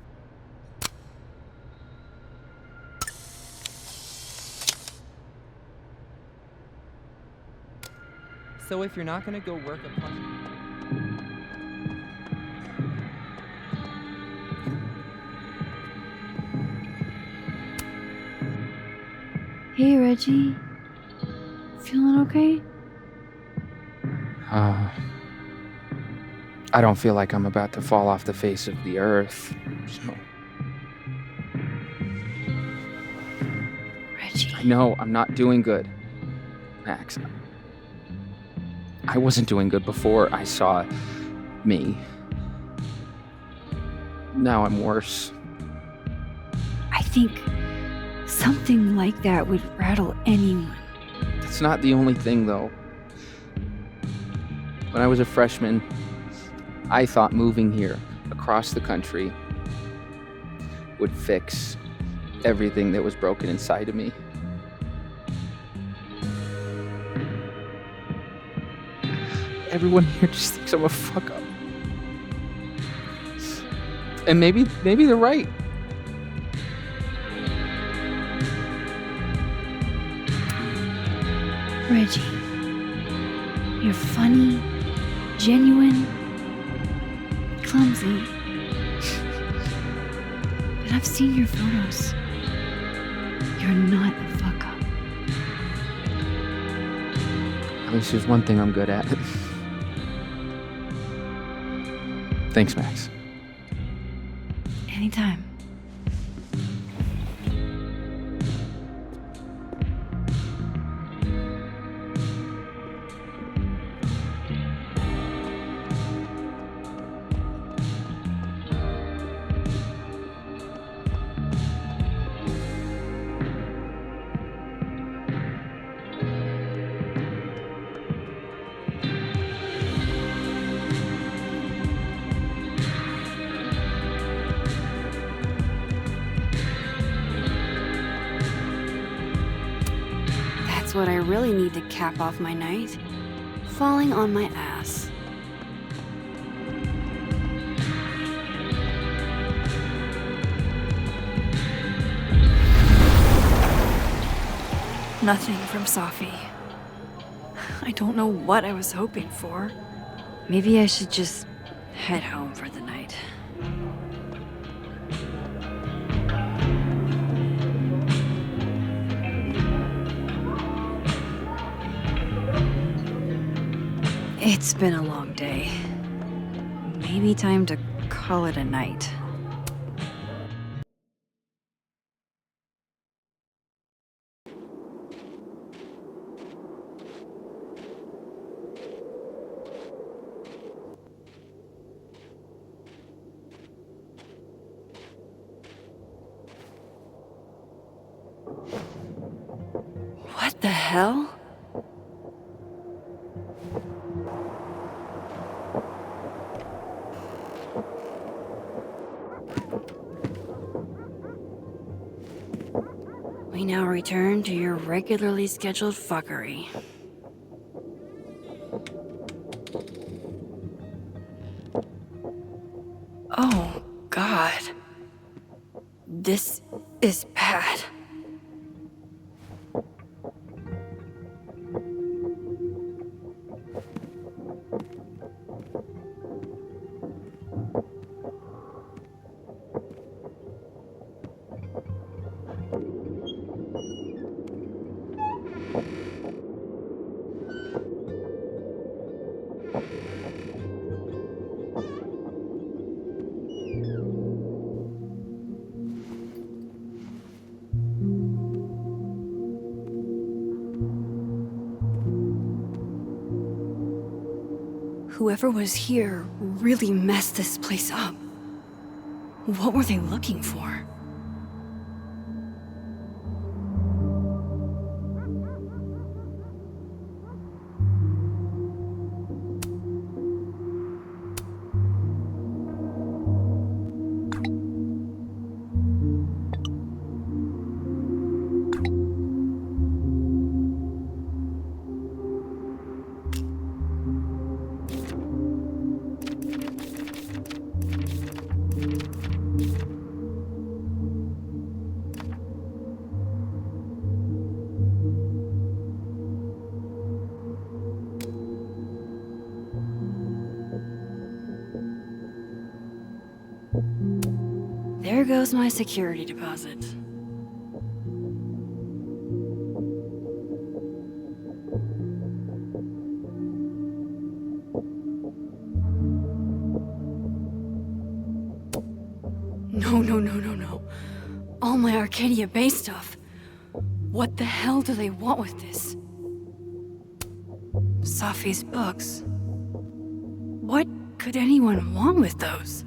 Speaker 19: So if you're not gonna go work a
Speaker 1: Hey, Reggie. Feeling okay?
Speaker 17: I don't feel like I'm about to fall off the face of the earth. So.
Speaker 1: Reggie.
Speaker 17: I know I'm not doing good, Max. I wasn't doing good before I saw me. Now I'm worse.
Speaker 1: I think something like that would rattle anyone.
Speaker 17: It's not the only thing, though. When I was a freshman, I thought moving here across the country would fix everything that was broken inside of me. Everyone here just thinks I'm a fuck up. And maybe they're right.
Speaker 1: Reggie, you're funny, genuine, clumsy. But I've seen your photos. You're not a fuck up.
Speaker 17: At least there's one thing I'm good at. Thanks, Max.
Speaker 1: Anytime. guess what I really need to cap off my night? Falling on my ass. Nothing from Safi. I don't know what I was hoping for. Maybe I should just head home for the night. It's been a long day. Maybe time to call it a night. What the hell? We now return to your regularly scheduled fuckery. Oh, God. This is bad. Whoever was here really messed this place up. What were they looking for? There goes my security deposit. No. All my Arcadia Bay stuff. What the hell do they want with this? Safi's books. What could anyone want with those?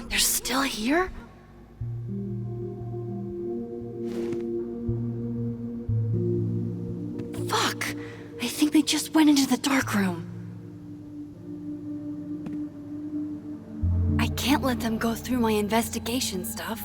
Speaker 1: They're still here? Fuck! I think they just went into the dark room. I can't let them go through my investigation stuff.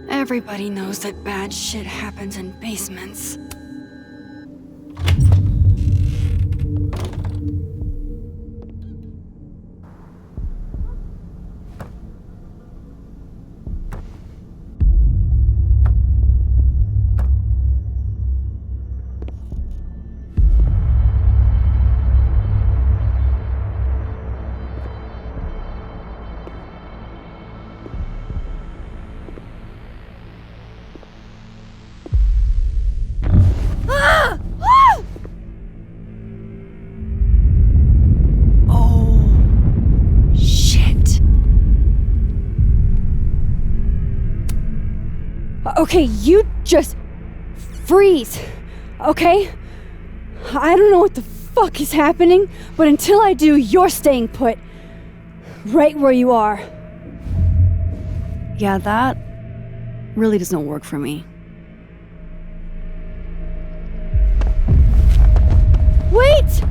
Speaker 1: Everybody knows that bad shit happens in basements. Okay, you just freeze, okay? I don't know what the fuck is happening, but until I do, you're staying put. Right where you are.
Speaker 3: Yeah, that really doesn't work for me.
Speaker 1: Wait!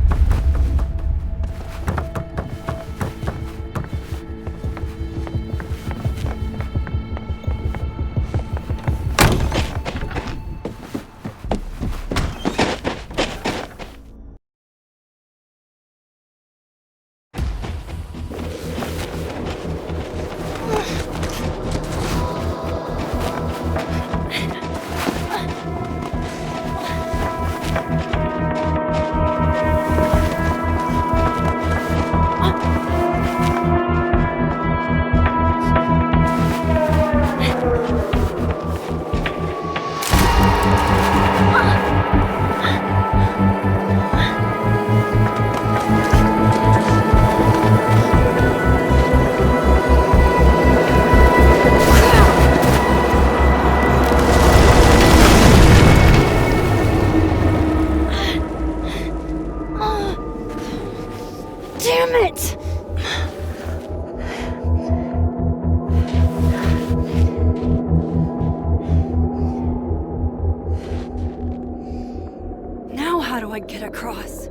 Speaker 1: Damn it! Now how do I get across?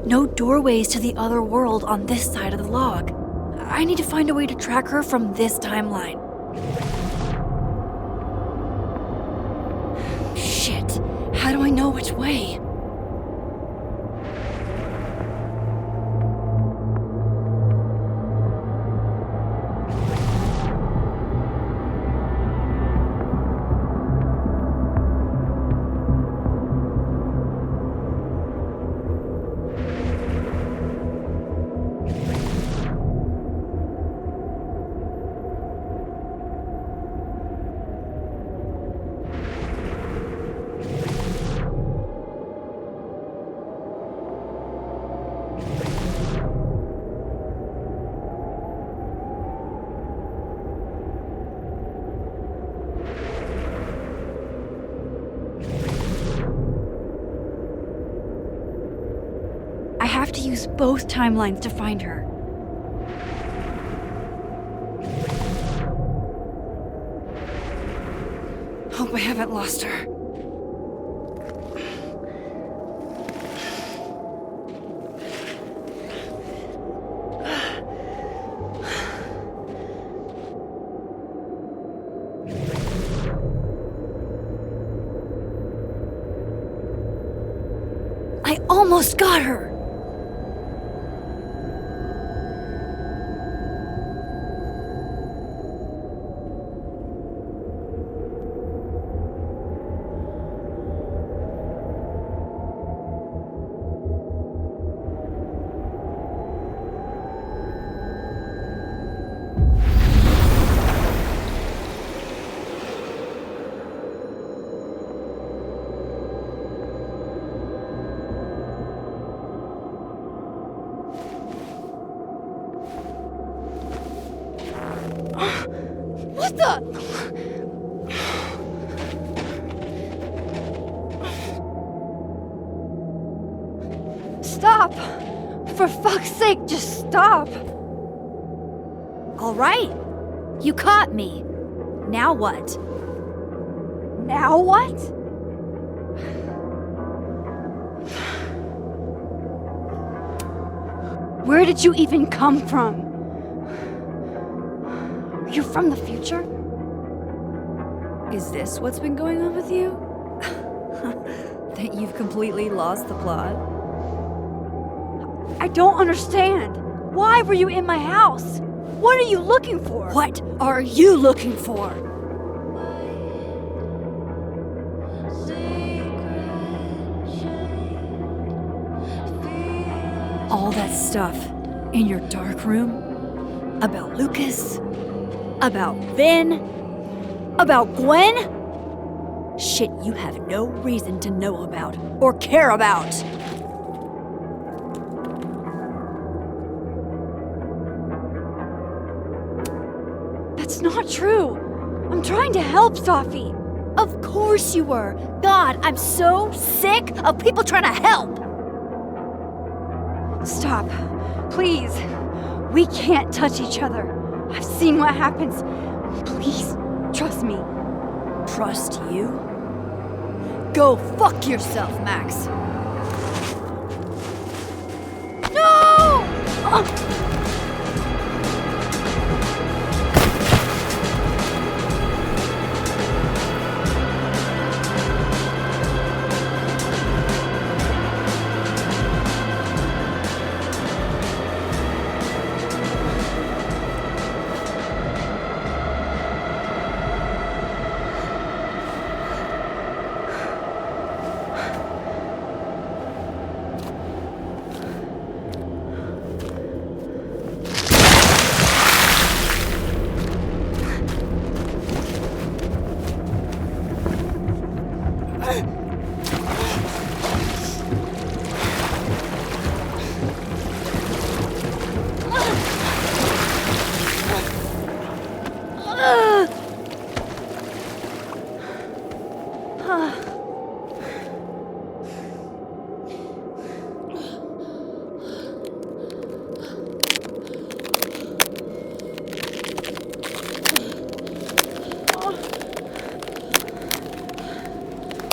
Speaker 3: No doorways to the other world on this side of the log. I need to find a way to track her from this timeline.
Speaker 1: Shit. How do I know which way?
Speaker 3: I have to use both timelines to find her.
Speaker 1: Hope I haven't lost her.
Speaker 3: I almost got her!
Speaker 1: What the? Stop! For fuck's sake, just stop!
Speaker 3: All right. You caught me. Now what?
Speaker 1: Now what? Where did you even come from? Are you from the future?
Speaker 3: Is this what's been going on with you? That you've completely lost the plot?
Speaker 1: I don't understand. Why were you in my house? What are you looking for?
Speaker 3: What are you looking for?
Speaker 1: All that stuff in your dark room about Lucas, about Vin, about Gwen? Shit you have no reason to know about or care about. That's not true. I'm trying to help, Safi.
Speaker 3: Of course you were. God, I'm so sick of people trying to help.
Speaker 1: Stop. Please. We can't touch each other. I've seen what happens. Please, trust me.
Speaker 3: Trust you? Go fuck yourself, Max. No!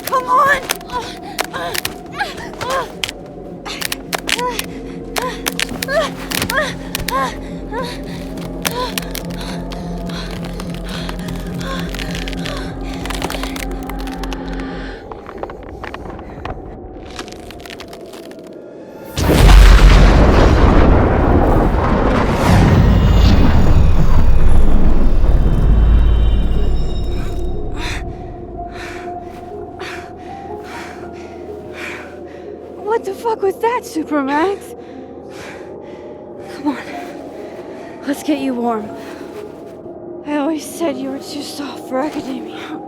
Speaker 1: Come on! What the fuck was that, Supermax? Come on. Let's get you warm. I always said you were too soft for academia.